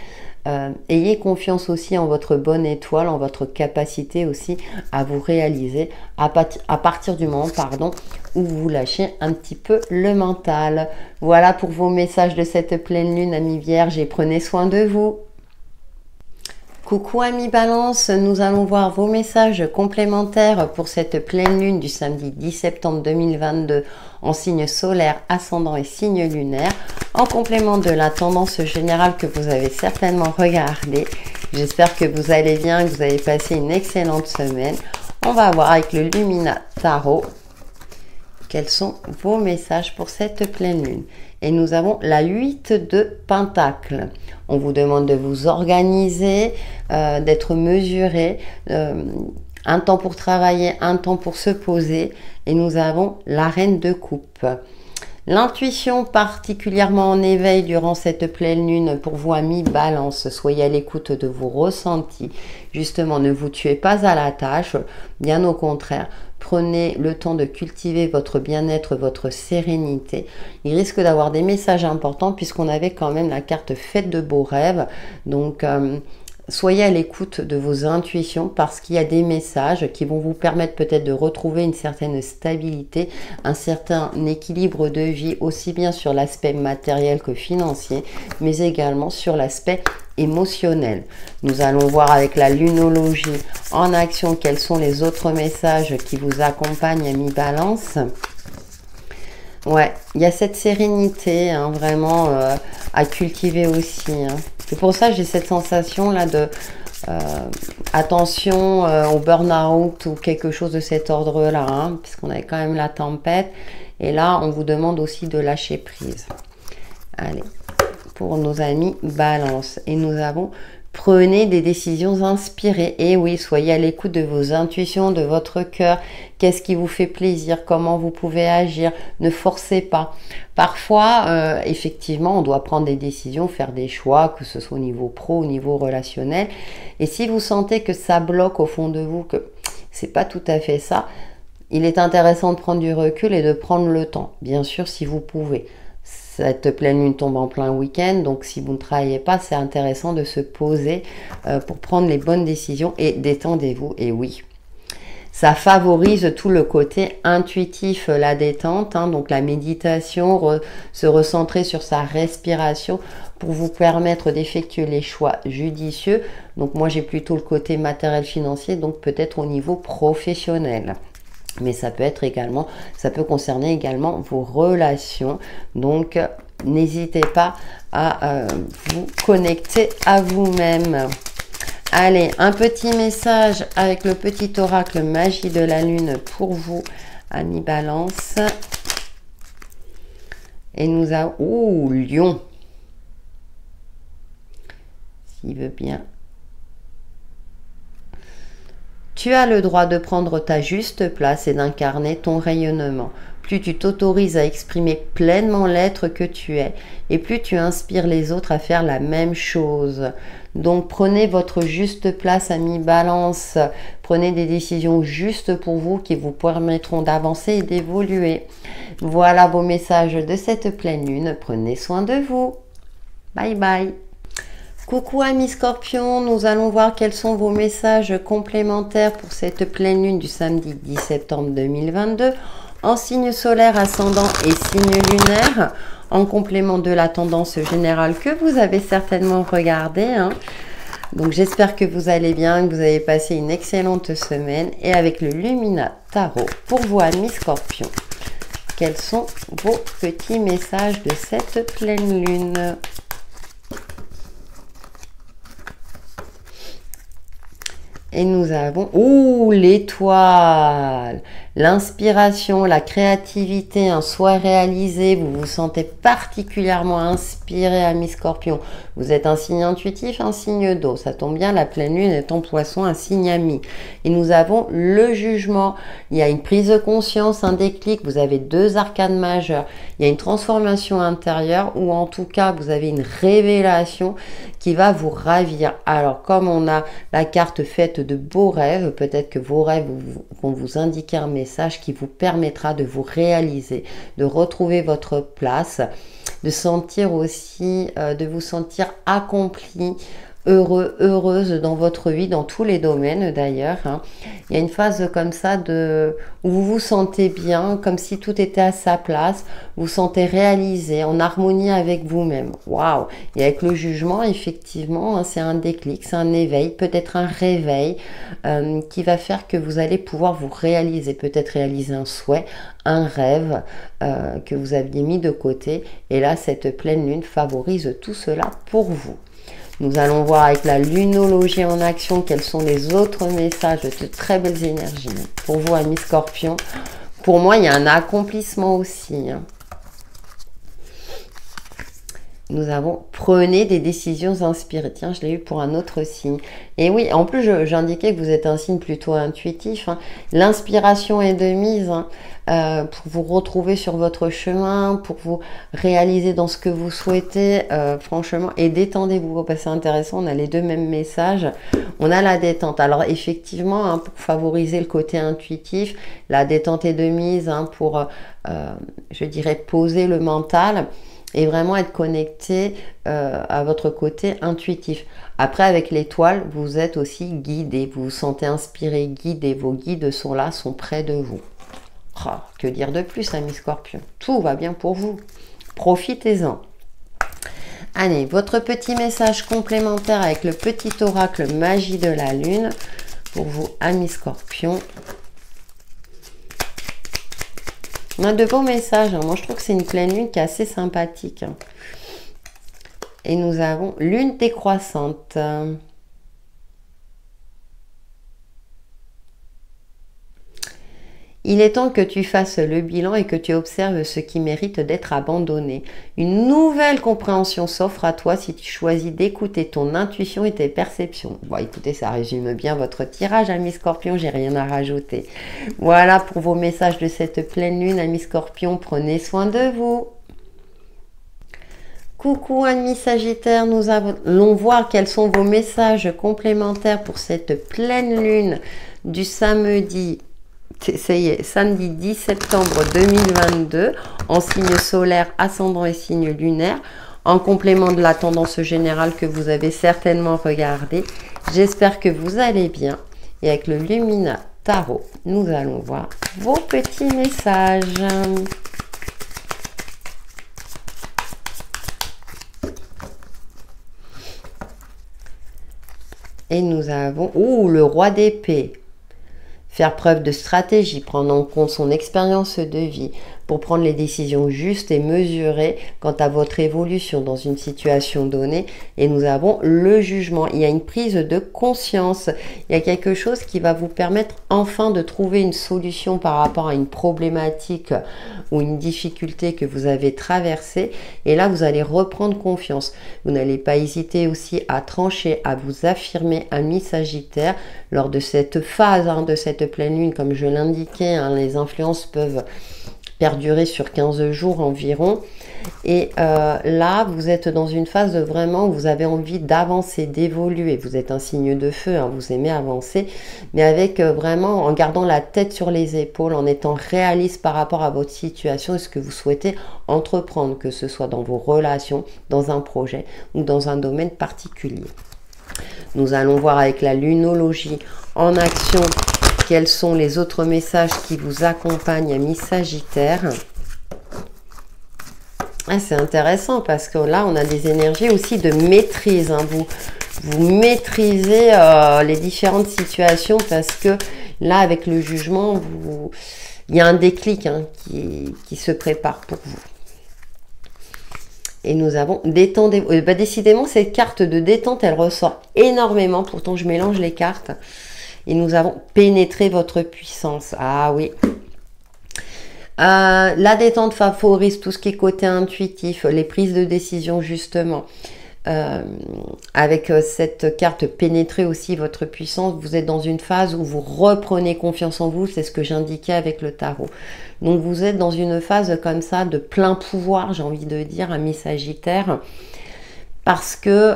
ayez confiance aussi en votre bonne étoile, en votre capacité aussi à vous réaliser à partir du moment où vous lâchez un petit peu le mental. Voilà pour vos messages de cette pleine lune, amis vierges, et prenez soin de vous. Coucou amis Balance, nous allons voir vos messages complémentaires pour cette pleine lune du samedi 10 septembre 2022 en signe solaire, ascendant et signe lunaire, en complément de la tendance générale que vous avez certainement regardée. J'espère que vous allez bien, que vous avez passé une excellente semaine. On va voir avec le Lumina Tarot quels sont vos messages pour cette pleine lune. Et nous avons la 8 de Pentacle. On vous demande de vous organiser, d'être mesuré, un temps pour travailler, un temps pour se poser. Et nous avons la Reine de Coupe. L'intuition particulièrement en éveil durant cette pleine lune pour vous, amis Balance. Soyez à l'écoute de vos ressentis. Justement, ne vous tuez pas à la tâche, bien au contraire. Prenez le temps de cultiver votre bien-être, votre sérénité. Il risque d'avoir des messages importants puisqu'on avait quand même la carte faites de beaux rêves. Donc, soyez à l'écoute de vos intuitions parce qu'il y a des messages qui vont vous permettre peut-être de retrouver une certaine stabilité, un certain équilibre de vie, aussi bien sur l'aspect matériel que financier, mais également sur l'aspect émotionnel. Nous allons voir avec la lunologie en action quels sont les autres messages qui vous accompagnent, amis Balance. Ouais, il y a cette sérénité, hein, vraiment à cultiver aussi. Hein. C'est pour ça que j'ai cette sensation là de attention au burn-out ou quelque chose de cet ordre-là, hein, puisqu'on avait quand même la tempête. Et là, on vous demande aussi de lâcher prise. Allez, pour nos amis Balance. Et nous avons prenez des décisions inspirées. Et oui, soyez à l'écoute de vos intuitions, de votre cœur. Qu'est-ce qui vous fait plaisir? Comment vous pouvez agir? Ne forcez pas. Parfois, effectivement, on doit prendre des décisions, faire des choix, que ce soit au niveau pro, au niveau relationnel. Et si vous sentez que ça bloque au fond de vous, que c'est pas tout à fait ça, il est intéressant de prendre du recul et de prendre le temps, bien sûr si vous pouvez. Cette pleine lune tombe en plein week-end, donc si vous ne travaillez pas, c'est intéressant de se poser pour prendre les bonnes décisions et détendez-vous. Et oui, ça favorise tout le côté intuitif, la détente, hein, donc la méditation, se recentrer sur sa respiration pour vous permettre d'effectuer les choix judicieux. Donc moi j'ai plutôt le côté matériel financier, donc peut-être au niveau professionnel. Mais ça peut être également, ça peut concerner également vos relations. Donc, n'hésitez pas à vous connecter à vous-même. Allez, un petit message avec le petit oracle magie de la lune pour vous, amis Balance. Et nous avons... Ouh, Lion. S'il veut bien. Tu as le droit de prendre ta juste place et d'incarner ton rayonnement. Plus tu t'autorises à exprimer pleinement l'être que tu es, et plus tu inspires les autres à faire la même chose. Donc prenez votre juste place, amis Balance. Prenez des décisions justes pour vous qui vous permettront d'avancer et d'évoluer. Voilà vos messages de cette pleine lune. Prenez soin de vous. Bye bye. Coucou amis Scorpions, nous allons voir quels sont vos messages complémentaires pour cette pleine lune du samedi 10 septembre 2022 en signe solaire, ascendant et signe lunaire, en complément de la tendance générale que vous avez certainement regardée. Hein. Donc j'espère que vous allez bien, que vous avez passé une excellente semaine et avec le Lumina Tarot pour vous amis Scorpions. Quels sont vos petits messages de cette pleine lune ? Et nous avons, ouh, l'étoile, l'inspiration, la créativité, un soi réalisé. Vous vous sentez particulièrement inspiré, amis Scorpions. Vous êtes un signe intuitif, un signe d'eau. Ça tombe bien, la pleine lune est en Poisson, un signe ami. Et nous avons le jugement. Il y a une prise de conscience, un déclic. Vous avez deux arcanes majeures. Il y a une transformation intérieure ou en tout cas, vous avez une révélation qui va vous ravir. Alors, comme on a la carte faite de beaux rêves, peut-être que vos rêves vont vous indiquer un message qui vous permettra de vous réaliser, de retrouver votre place, de sentir aussi, de vous sentir accompli, heureux, heureuse dans votre vie, dans tous les domaines d'ailleurs. Hein. Il y a une phase comme ça où vous vous sentez bien, comme si tout était à sa place, vous vous sentez réalisé, en harmonie avec vous-même. Waouh! Et avec le jugement, effectivement, hein, c'est un déclic, c'est un éveil, peut-être un réveil qui va faire que vous allez pouvoir vous réaliser, peut-être réaliser un souhait, un rêve que vous aviez mis de côté. Et là, cette pleine lune favorise tout cela pour vous. Nous allons voir avec la lunologie en action quels sont les autres messages de très belles énergies. Pour vous, amis Scorpions, pour moi, il y a un accomplissement aussi. Hein. Nous avons prenez des décisions inspirées. Tiens, je l'ai eu pour un autre signe. Et oui, en plus, j'indiquais que vous êtes un signe plutôt intuitif. Hein. L'inspiration est de mise pour vous retrouver sur votre chemin, pour vous réaliser dans ce que vous souhaitez, franchement. Et détendez-vous, parce que c'est intéressant, on a les deux mêmes messages. On a la détente. Alors, effectivement, hein, pour favoriser le côté intuitif, la détente est de mise pour, je dirais, poser le mental. Et vraiment être connecté à votre côté intuitif. Après, avec l'étoile, vous êtes aussi guidé. Vous vous sentez inspiré, guidé. Vos guides sont là, sont près de vous. Oh, que dire de plus, amis Scorpions? Tout va bien pour vous. Profitez-en. Allez, votre petit message complémentaire avec le petit oracle magie de la lune. Pour vous, amis Scorpions. On a de beaux messages. Hein. Moi, je trouve que c'est une pleine lune qui est assez sympathique. Hein. Et nous avons lune décroissante. Il est temps que tu fasses le bilan et que tu observes ce qui mérite d'être abandonné. Une nouvelle compréhension s'offre à toi si tu choisis d'écouter ton intuition et tes perceptions. Bon, écoutez, ça résume bien votre tirage, amis Scorpions, j'ai rien à rajouter. Voilà pour vos messages de cette pleine lune, amis Scorpions, prenez soin de vous. Coucou amis Sagittaires, nous allons voir quels sont vos messages complémentaires pour cette pleine lune du samedi ça y est, samedi 10 septembre 2022, en signe solaire, ascendant et signe lunaire, en complément de la tendance générale que vous avez certainement regardée. J'espère que vous allez bien. Et avec le Lumina Tarot, nous allons voir vos petits messages. Et nous avons le roi d'épée. Faire preuve de stratégie, prendre en compte son expérience de vie pour prendre les décisions justes et mesurées quant à votre évolution dans une situation donnée. Et nous avons le jugement. Il y a une prise de conscience. Il y a quelque chose qui va vous permettre enfin de trouver une solution par rapport à une problématique ou une difficulté que vous avez traversée. Et là, vous allez reprendre confiance. Vous n'allez pas hésiter aussi à trancher, à vous affirmer, ami Sagittaire, lors de cette phase, de cette pleine lune. Comme je l'indiquais, les influences peuvent perdurer sur 15 jours environ. Et là, vous êtes dans une phase de vraiment où vous avez envie d'avancer, d'évoluer. Vous êtes un signe de feu, vous aimez avancer, mais avec vraiment en gardant la tête sur les épaules, en étant réaliste par rapport à votre situation et ce que vous souhaitez entreprendre, que ce soit dans vos relations, dans un projet ou dans un domaine particulier. Nous allons voir avec la lunologie en action quels sont les autres messages qui vous accompagnent, amis Sagittaire. C'est intéressant parce que là, on a des énergies aussi de maîtrise. Vous maîtrisez les différentes situations parce que là, avec le jugement, il y a un déclic qui se prépare pour vous. Et nous avons détendez-vous. Décidément, cette carte de détente, elle ressort énormément. Pourtant, je mélange les cartes. Et nous avons pénétré votre puissance. Ah oui. La détente favorise tout ce qui est côté intuitif, les prises de décision justement. Avec cette carte pénétrer aussi votre puissance, vous êtes dans une phase où vous reprenez confiance en vous. C'est ce que j'indiquais avec le tarot. Donc vous êtes dans une phase comme ça de plein pouvoir, j'ai envie de dire, ami Sagittaire. Parce que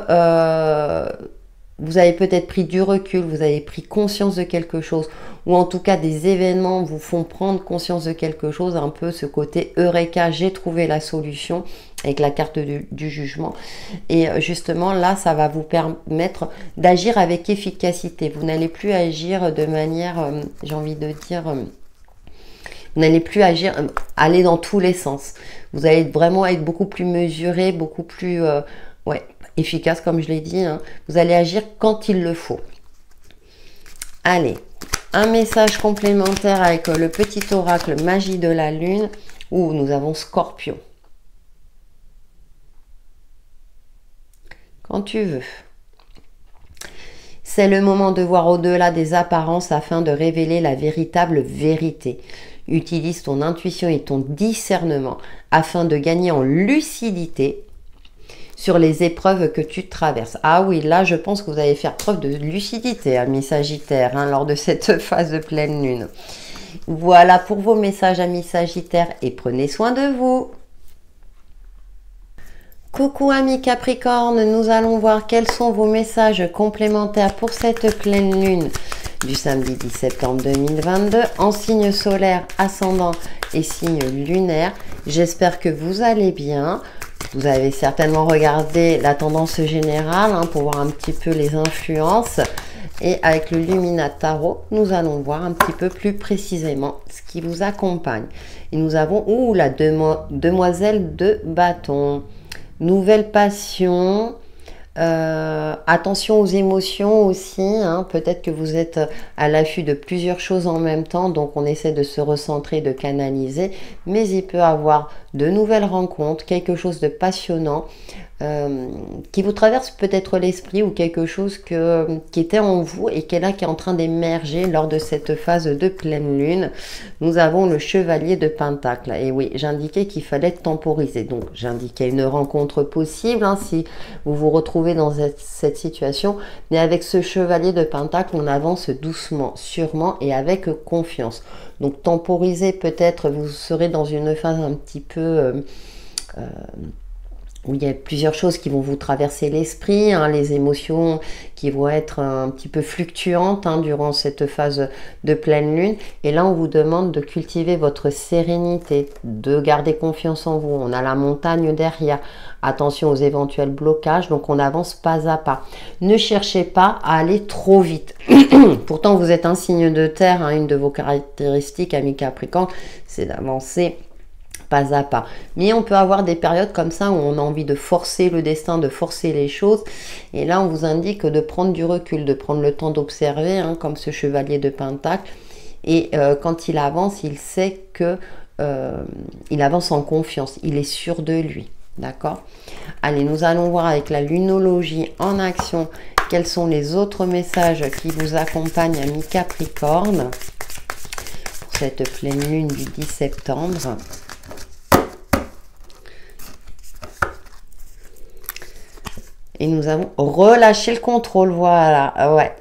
vous avez peut-être pris du recul, vous avez pris conscience de quelque chose, ou en tout cas des événements vous font prendre conscience de quelque chose, un peu ce côté Eureka, j'ai trouvé la solution, avec la carte du jugement. Et justement là, ça va vous permettre d'agir avec efficacité. Vous n'allez plus agir de manière, j'ai envie de dire, vous n'allez plus agir, aller dans tous les sens. Vous allez vraiment être beaucoup plus mesuré, beaucoup plus efficace, comme je l'ai dit. Vous allez agir quand il le faut. Allez, un message complémentaire avec le petit oracle magie de la lune, où nous avons Scorpion. Quand tu veux. C'est le moment de voir au-delà des apparences afin de révéler la véritable vérité. Utilise ton intuition et ton discernement afin de gagner en lucidité sur les épreuves que tu traverses. Ah oui, là, je pense que vous allez faire preuve de lucidité, amis Sagittaire, lors de cette phase de pleine lune. Voilà pour vos messages, amis Sagittaire, et prenez soin de vous. Coucou, amis Capricorne, nous allons voir quels sont vos messages complémentaires pour cette pleine lune du samedi 10 septembre 2022, en signe solaire, ascendant et signe lunaire. J'espère que vous allez bien. Vous avez certainement regardé la tendance générale pour voir un petit peu les influences. Et avec le Lumina Tarot, nous allons voir un petit peu plus précisément ce qui vous accompagne. Et nous avons la demoiselle de bâton. Nouvelle passion. Attention aux émotions aussi. Peut-être que vous êtes à l'affût de plusieurs choses en même temps. Donc on essaie de se recentrer, de canaliser. Mais il peut y avoir de nouvelles rencontres, quelque chose de passionnant qui vous traverse peut-être l'esprit, ou quelque chose qui était en vous et qui est là, qui est en train d'émerger lors de cette phase de pleine lune. Nous avons le chevalier de Pentacle. Et oui, j'indiquais qu'il fallait temporiser. Donc j'indiquais une rencontre possible si vous vous retrouvez dans cette situation. Mais avec ce chevalier de Pentacle, on avance doucement, sûrement et avec confiance. Donc temporiser, peut-être vous serez dans une phase un petit peu où il y a plusieurs choses qui vont vous traverser l'esprit, hein, les émotions qui vont être un petit peu fluctuantes hein, durant cette phase de pleine lune. Et là, on vous demande de cultiver votre sérénité, de garder confiance en vous. On a la montagne derrière. Attention aux éventuels blocages, donc on avance pas à pas. Ne cherchez pas à aller trop vite. Pourtant, vous êtes un signe de terre, hein, une de vos caractéristiques, ami Capricorne, c'est d'avancer pas à pas. Mais on peut avoir des périodes comme ça où on a envie de forcer le destin, de forcer les choses. Et là, on vous indique de prendre du recul, de prendre le temps d'observer, hein, comme ce chevalier de Pentacle. Et quand il avance, il sait que il avance en confiance. Il est sûr de lui. D'accord? Allez, nous allons voir avec la lunologie en action quels sont les autres messages qui vous accompagnent, amis Capricorne, pour cette pleine lune du 10 septembre. Et nous avons relâché le contrôle, voilà, ouais.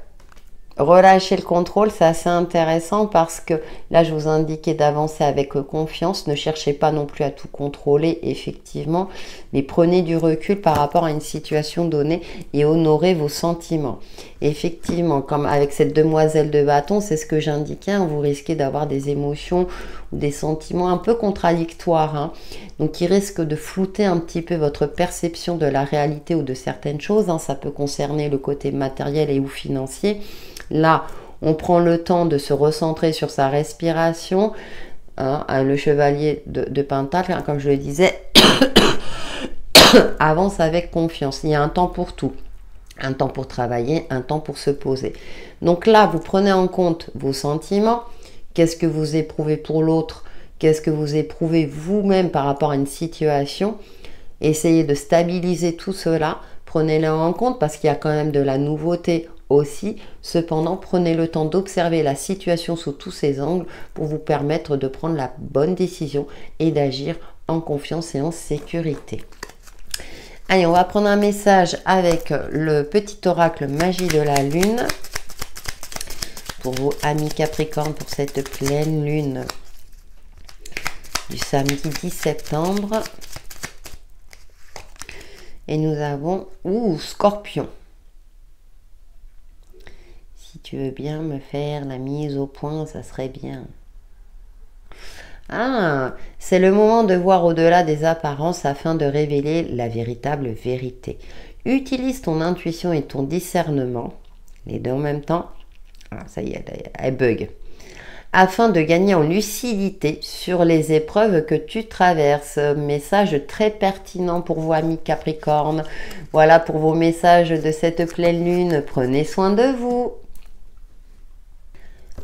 Relâcher le contrôle, c'est assez intéressant parce que là, je vous indiquais d'avancer avec confiance. Ne cherchez pas non plus à tout contrôler, effectivement, mais prenez du recul par rapport à une situation donnée et honorez vos sentiments. Effectivement, comme avec cette demoiselle de bâton, c'est ce que j'indiquais, hein, vous risquez d'avoir des émotions ou des sentiments un peu contradictoires, hein, donc qui risquent de flouter un petit peu votre perception de la réalité ou de certaines choses, hein. Ça peut concerner le côté matériel et ou financier. Là, on prend le temps de se recentrer sur sa respiration. Hein, le chevalier de Pentacle, hein, comme je le disais, avance avec confiance. Il y a un temps pour tout. Un temps pour travailler, un temps pour se poser. Donc là, vous prenez en compte vos sentiments. Qu'est-ce que vous éprouvez pour l'autre? Qu'est-ce que vous éprouvez vous-même par rapport à une situation? Essayez de stabiliser tout cela. Prenez-le en compte parce qu'il y a quand même de la nouveauté aussi. Cependant, prenez le temps d'observer la situation sous tous ses angles pour vous permettre de prendre la bonne décision et d'agir en confiance et en sécurité. Allez, on va prendre un message avec le petit oracle magie de la lune pour vous, amis Capricorne, pour cette pleine lune du samedi 10 septembre. Et nous avons Scorpion. Si tu veux bien me faire la mise au point, ça serait bien. Ah, c'est le moment de voir au-delà des apparences afin de révéler la véritable vérité. Utilise ton intuition et ton discernement, les deux en même temps. Ah, ça y est, elle bug. Afin de gagner en lucidité sur les épreuves que tu traverses. Message très pertinent pour vous, amis Capricorne. Voilà pour vos messages de cette pleine lune. Prenez soin de vous.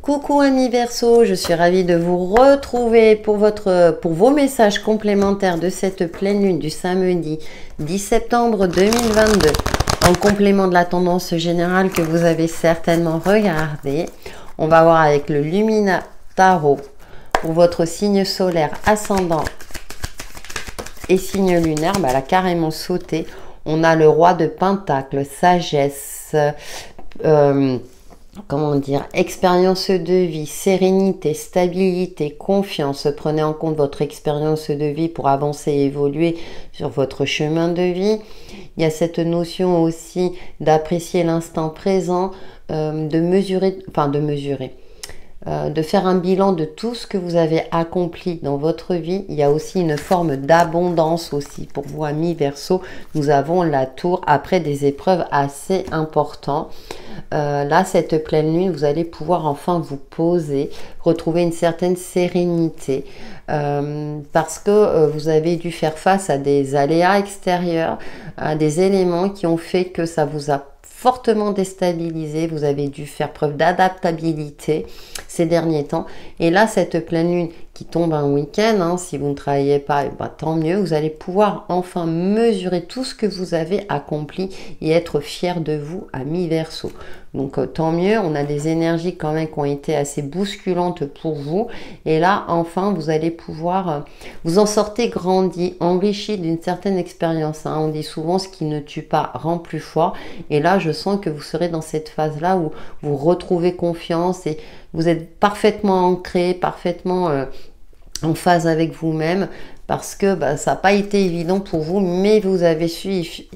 Coucou amis Verseau, je suis ravie de vous retrouver pour vos messages complémentaires de cette pleine lune du samedi 10 septembre 2022. En complément de la tendance générale que vous avez certainement regardée, on va voir avec le Lumina Tarot pour votre signe solaire, ascendant et signe lunaire. Bah, elle a carrément sauté. On a le roi de Pentacle, sagesse, comment dire, expérience de vie, sérénité, stabilité, confiance. Prenez en compte votre expérience de vie pour avancer et évoluer sur votre chemin de vie. Il y a cette notion aussi d'apprécier l'instant présent, de faire un bilan de tout ce que vous avez accompli dans votre vie. Il y a aussi une forme d'abondance aussi pour vous, amis Verseau. Nous avons la tour après des épreuves assez importantes. Là, cette pleine lune, vous allez pouvoir enfin vous poser, retrouver une certaine sérénité parce que vous avez dû faire face à des aléas extérieurs, à des éléments qui ont fait que ça vous a fortement déstabilisé, vous avez dû faire preuve d'adaptabilité ces derniers temps. Et là, cette pleine lune qui tombe un week-end, hein, si vous ne travaillez pas, bah, tant mieux, vous allez pouvoir enfin mesurer tout ce que vous avez accompli et être fier de vous, amis Verseau. Donc tant mieux, on a des énergies quand même qui ont été assez bousculantes pour vous. Et là, enfin, vous allez pouvoir vous en sortir grandi, enrichi d'une certaine expérience. Hein. On dit souvent ce qui ne tue pas rend plus fort. Et là, je sens que vous serez dans cette phase-là où vous retrouvez confiance et vous êtes parfaitement ancré, parfaitement en phase avec vous-même, parce que bah, ça n'a pas été évident pour vous, mais vous avez su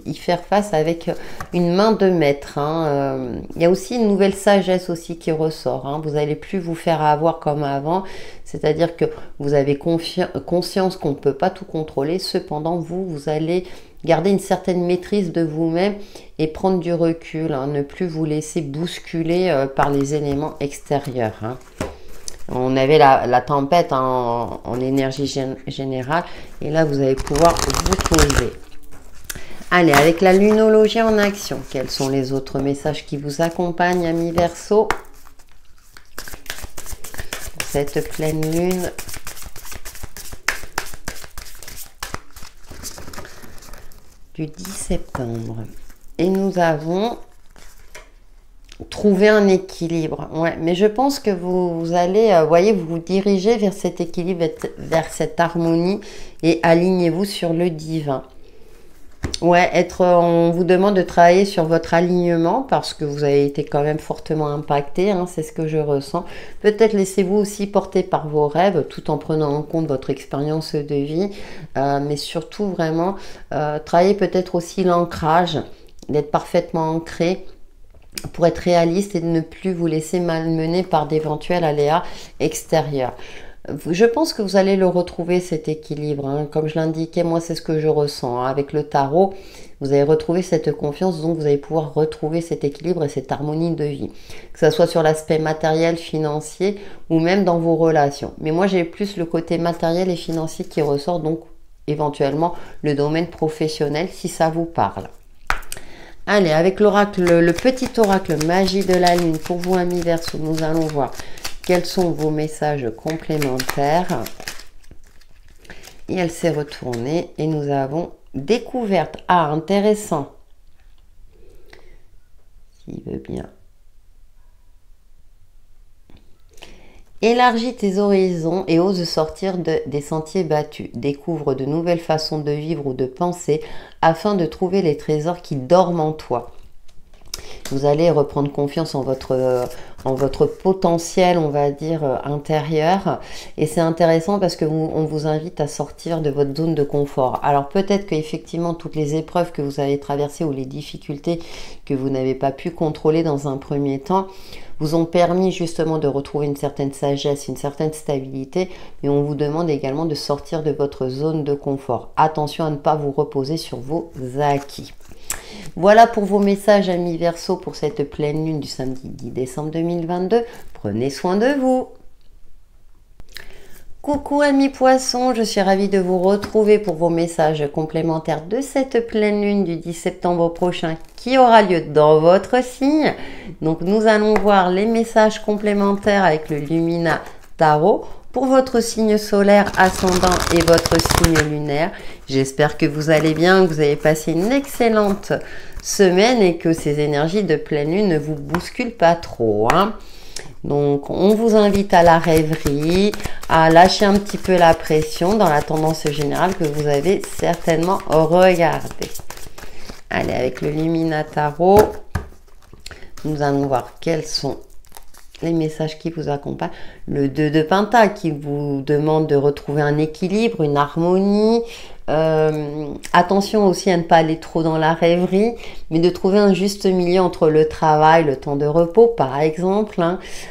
y faire face avec une main de maître. Hein. Il y a aussi une nouvelle sagesse aussi qui ressort. Hein. Vous n'allez plus vous faire avoir comme avant, c'est-à-dire que vous avez conscience qu'on ne peut pas tout contrôler. Cependant, vous allez garder une certaine maîtrise de vous-même et prendre du recul, hein. Ne plus vous laisser bousculer par les éléments extérieurs. Hein. On avait la tempête hein, en énergie générale. Et là, vous allez pouvoir vous poser. Allez, avec la lunologie en action, quels sont les autres messages qui vous accompagnent, amis Verseau? Cette pleine lune. Du 10 septembre. Et nous avons... trouver un équilibre, ouais, mais je pense que vous allez, voyez, vous dirigez vers cet équilibre, vers cette harmonie et alignez-vous sur le divin. Ouais, on vous demande de travailler sur votre alignement parce que vous avez été quand même fortement impacté, hein, c'est ce que je ressens. Peut-être laissez-vous aussi porter par vos rêves tout en prenant en compte votre expérience de vie, mais surtout vraiment travailler peut-être aussi l'ancrage, d'être parfaitement ancré, pour être réaliste et de ne plus vous laisser malmener par d'éventuels aléas extérieurs. Je pense que vous allez le retrouver, cet équilibre. Hein. Comme je l'indiquais, moi, c'est ce que je ressens. Hein. Avec le tarot, vous allez retrouver cette confiance, donc vous allez pouvoir retrouver cet équilibre et cette harmonie de vie. Que ce soit sur l'aspect matériel, financier ou même dans vos relations. Mais moi, j'ai plus le côté matériel et financier qui ressort, donc éventuellement le domaine professionnel si ça vous parle. Allez, avec l'oracle, le petit oracle magie de la lune, pour vous amis Verseau, nous allons voir quels sont vos messages complémentaires. Et elle s'est retournée et nous avons découverte. Ah, intéressant. S'il veut bien. Élargis tes horizons et ose sortir des sentiers battus. Découvre de nouvelles façons de vivre ou de penser afin de trouver les trésors qui dorment en toi. Vous allez reprendre confiance en votre potentiel, on va dire, intérieur. Et c'est intéressant parce que on vous invite à sortir de votre zone de confort. Alors peut-être qu'effectivement, toutes les épreuves que vous avez traversées ou les difficultés que vous n'avez pas pu contrôler dans un premier temps vous ont permis justement de retrouver une certaine sagesse, une certaine stabilité. Mais on vous demande également de sortir de votre zone de confort. Attention à ne pas vous reposer sur vos acquis. Voilà pour vos messages, amis Verseau, pour cette pleine lune du samedi 10 décembre 2022. Prenez soin de vous. Coucou amis Poissons, je suis ravie de vous retrouver pour vos messages complémentaires de cette pleine lune du 10 septembre prochain qui aura lieu dans votre signe. Donc nous allons voir les messages complémentaires avec le Lumina Tarot pour votre signe solaire, ascendant et votre signe lunaire. J'espère que vous allez bien, que vous avez passé une excellente semaine et que ces énergies de pleine lune ne vous bousculent pas trop. Hein. Donc, on vous invite à la rêverie, à lâcher un petit peu la pression dans la tendance générale que vous avez certainement regardée. Allez, avec le Lumina Tarot, nous allons voir quels sont les messages qui vous accompagnent. Le 2 de Pentacle qui vous demande de retrouver un équilibre, une harmonie. Attention aussi à ne pas aller trop dans la rêverie, mais de trouver un juste milieu entre le travail, le temps de repos, par exemple.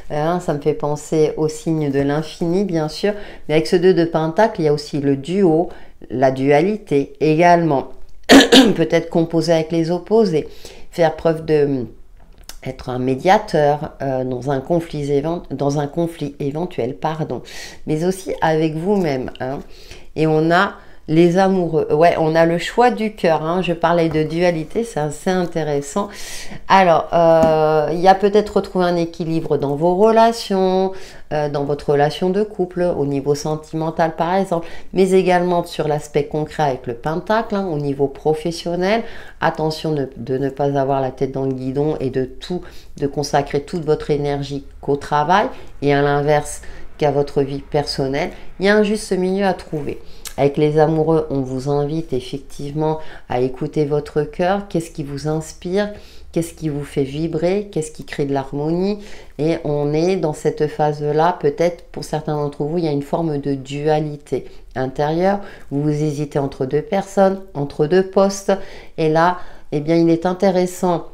Ça me fait penser au signe de l'infini, bien sûr. Mais avec ce 2 de Pentacle, il y a aussi le duo, la dualité également. Peut-être composer avec les opposés. Faire preuve de... être un médiateur dans un conflit éventuel, pardon, mais aussi avec vous-même. Hein. Et on a les amoureux. Ouais, on a le choix du cœur. Hein. Je parlais de dualité, c'est assez intéressant. Alors, il y a peut-être retrouver un équilibre dans vos relations, dans votre relation de couple, au niveau sentimental par exemple, mais également sur l'aspect concret avec le Pentacle, hein, au niveau professionnel. Attention de ne pas avoir la tête dans le guidon et de consacrer toute votre énergie qu'au travail et à l'inverse qu'à votre vie personnelle. Il y a un juste milieu à trouver. Avec les amoureux, on vous invite effectivement à écouter votre cœur. Qu'est-ce qui vous inspire? Qu'est-ce qui vous fait vibrer? Qu'est-ce qui crée de l'harmonie? Et on est dans cette phase-là, peut-être pour certains d'entre vous, il y a une forme de dualité. intérieur, vous hésitez entre deux personnes, entre deux postes, et là, eh bien, il est intéressant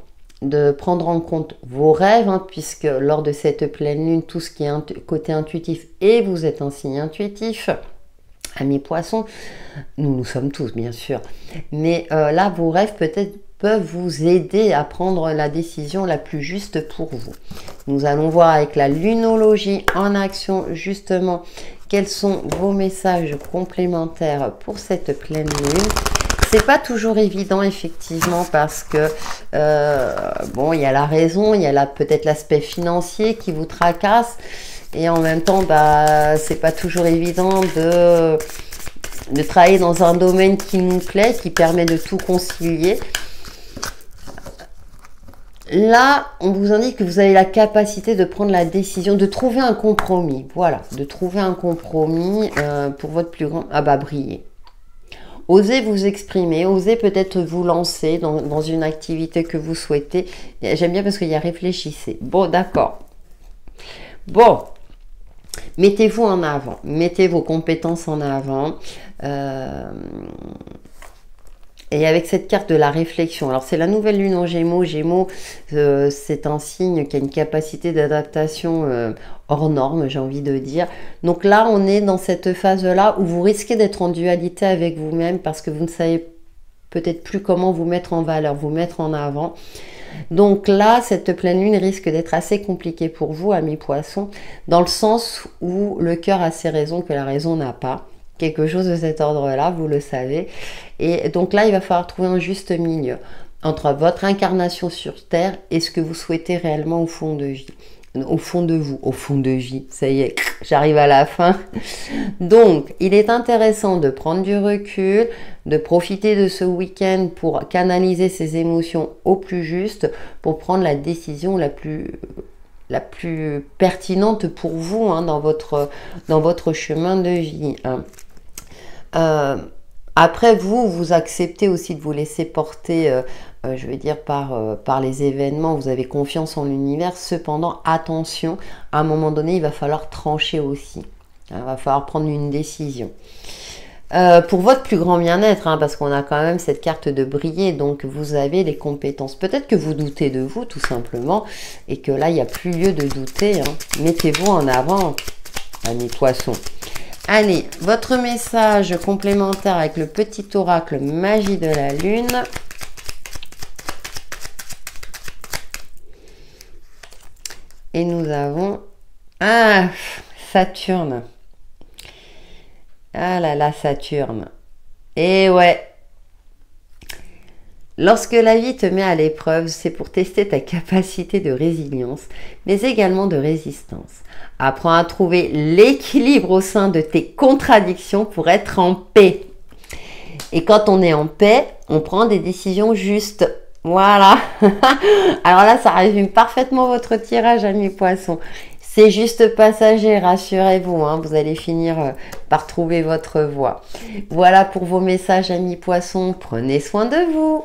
de prendre en compte vos rêves, hein, puisque lors de cette pleine lune, tout ce qui est côté intuitif, et vous êtes un signe intuitif, amis poissons, nous sommes tous bien sûr, mais là vos rêves peut-être peuvent vous aider à prendre la décision la plus juste pour vous. Nous allons voir avec la lunologie en action justement quels sont vos messages complémentaires pour cette pleine lune. C'est pas toujours évident effectivement parce que bon, il y a la raison, il y a peut-être l'aspect financier qui vous tracasse et en même temps bah c'est pas toujours évident de travailler dans un domaine qui nous plaît, qui permet de tout concilier. Là, on vous indique que vous avez la capacité de prendre la décision, de trouver un compromis. Voilà, de trouver un compromis pour votre plus grand... Ah bah, briller. Osez vous exprimer, osez peut-être vous lancer dans une activité que vous souhaitez. J'aime bien parce qu'il y a réfléchissez. Bon, d'accord. Bon, mettez-vous en avant, mettez vos compétences en avant. Et avec cette carte de la réflexion, alors c'est la nouvelle lune en Gémeaux. Gémeaux, c'est un signe qui a une capacité d'adaptation hors norme, j'ai envie de dire. Donc là, on est dans cette phase-là où vous risquez d'être en dualité avec vous-même parce que vous ne savez peut-être plus comment vous mettre en valeur, vous mettre en avant. Donc là, cette pleine lune risque d'être assez compliquée pour vous, amis poissons, dans le sens où le cœur a ses raisons que la raison n'a pas. Quelque chose de cet ordre-là, vous le savez. Et donc là, il va falloir trouver un juste milieu entre votre incarnation sur Terre et ce que vous souhaitez réellement au fond de vie. Au fond de vous, au fond de vie. Ça y est, j'arrive à la fin. Donc, il est intéressant de prendre du recul, de profiter de ce week-end pour canaliser ses émotions au plus juste, pour prendre la décision la plus pertinente pour vous hein, dans votre chemin de vie. Hein. Après, vous acceptez aussi de vous laisser porter, je veux dire, par les événements. Vous avez confiance en l'univers. Cependant, attention, à un moment donné, il va falloir trancher aussi. Il va falloir prendre une décision. Pour votre plus grand bien-être, hein, parce qu'on a quand même cette carte de briller, donc vous avez les compétences. Peut-être que vous doutez de vous, tout simplement, et que là, il n'y a plus lieu de douter. Hein. Mettez-vous en avant, amis poissons. Allez, votre message complémentaire avec le petit oracle magie de la lune. Et nous avons... Ah, Saturne. Ah là là, Saturne. Et ouais. Lorsque la vie te met à l'épreuve, c'est pour tester ta capacité de résilience, mais également de résistance. Apprends à trouver l'équilibre au sein de tes contradictions pour être en paix. Et quand on est en paix, on prend des décisions justes. Voilà. Alors là, ça résume parfaitement votre tirage, amis poissons. C'est juste passager, rassurez-vous, hein, vous allez finir par trouver votre voie. Voilà pour vos messages, amis poissons. Prenez soin de vous.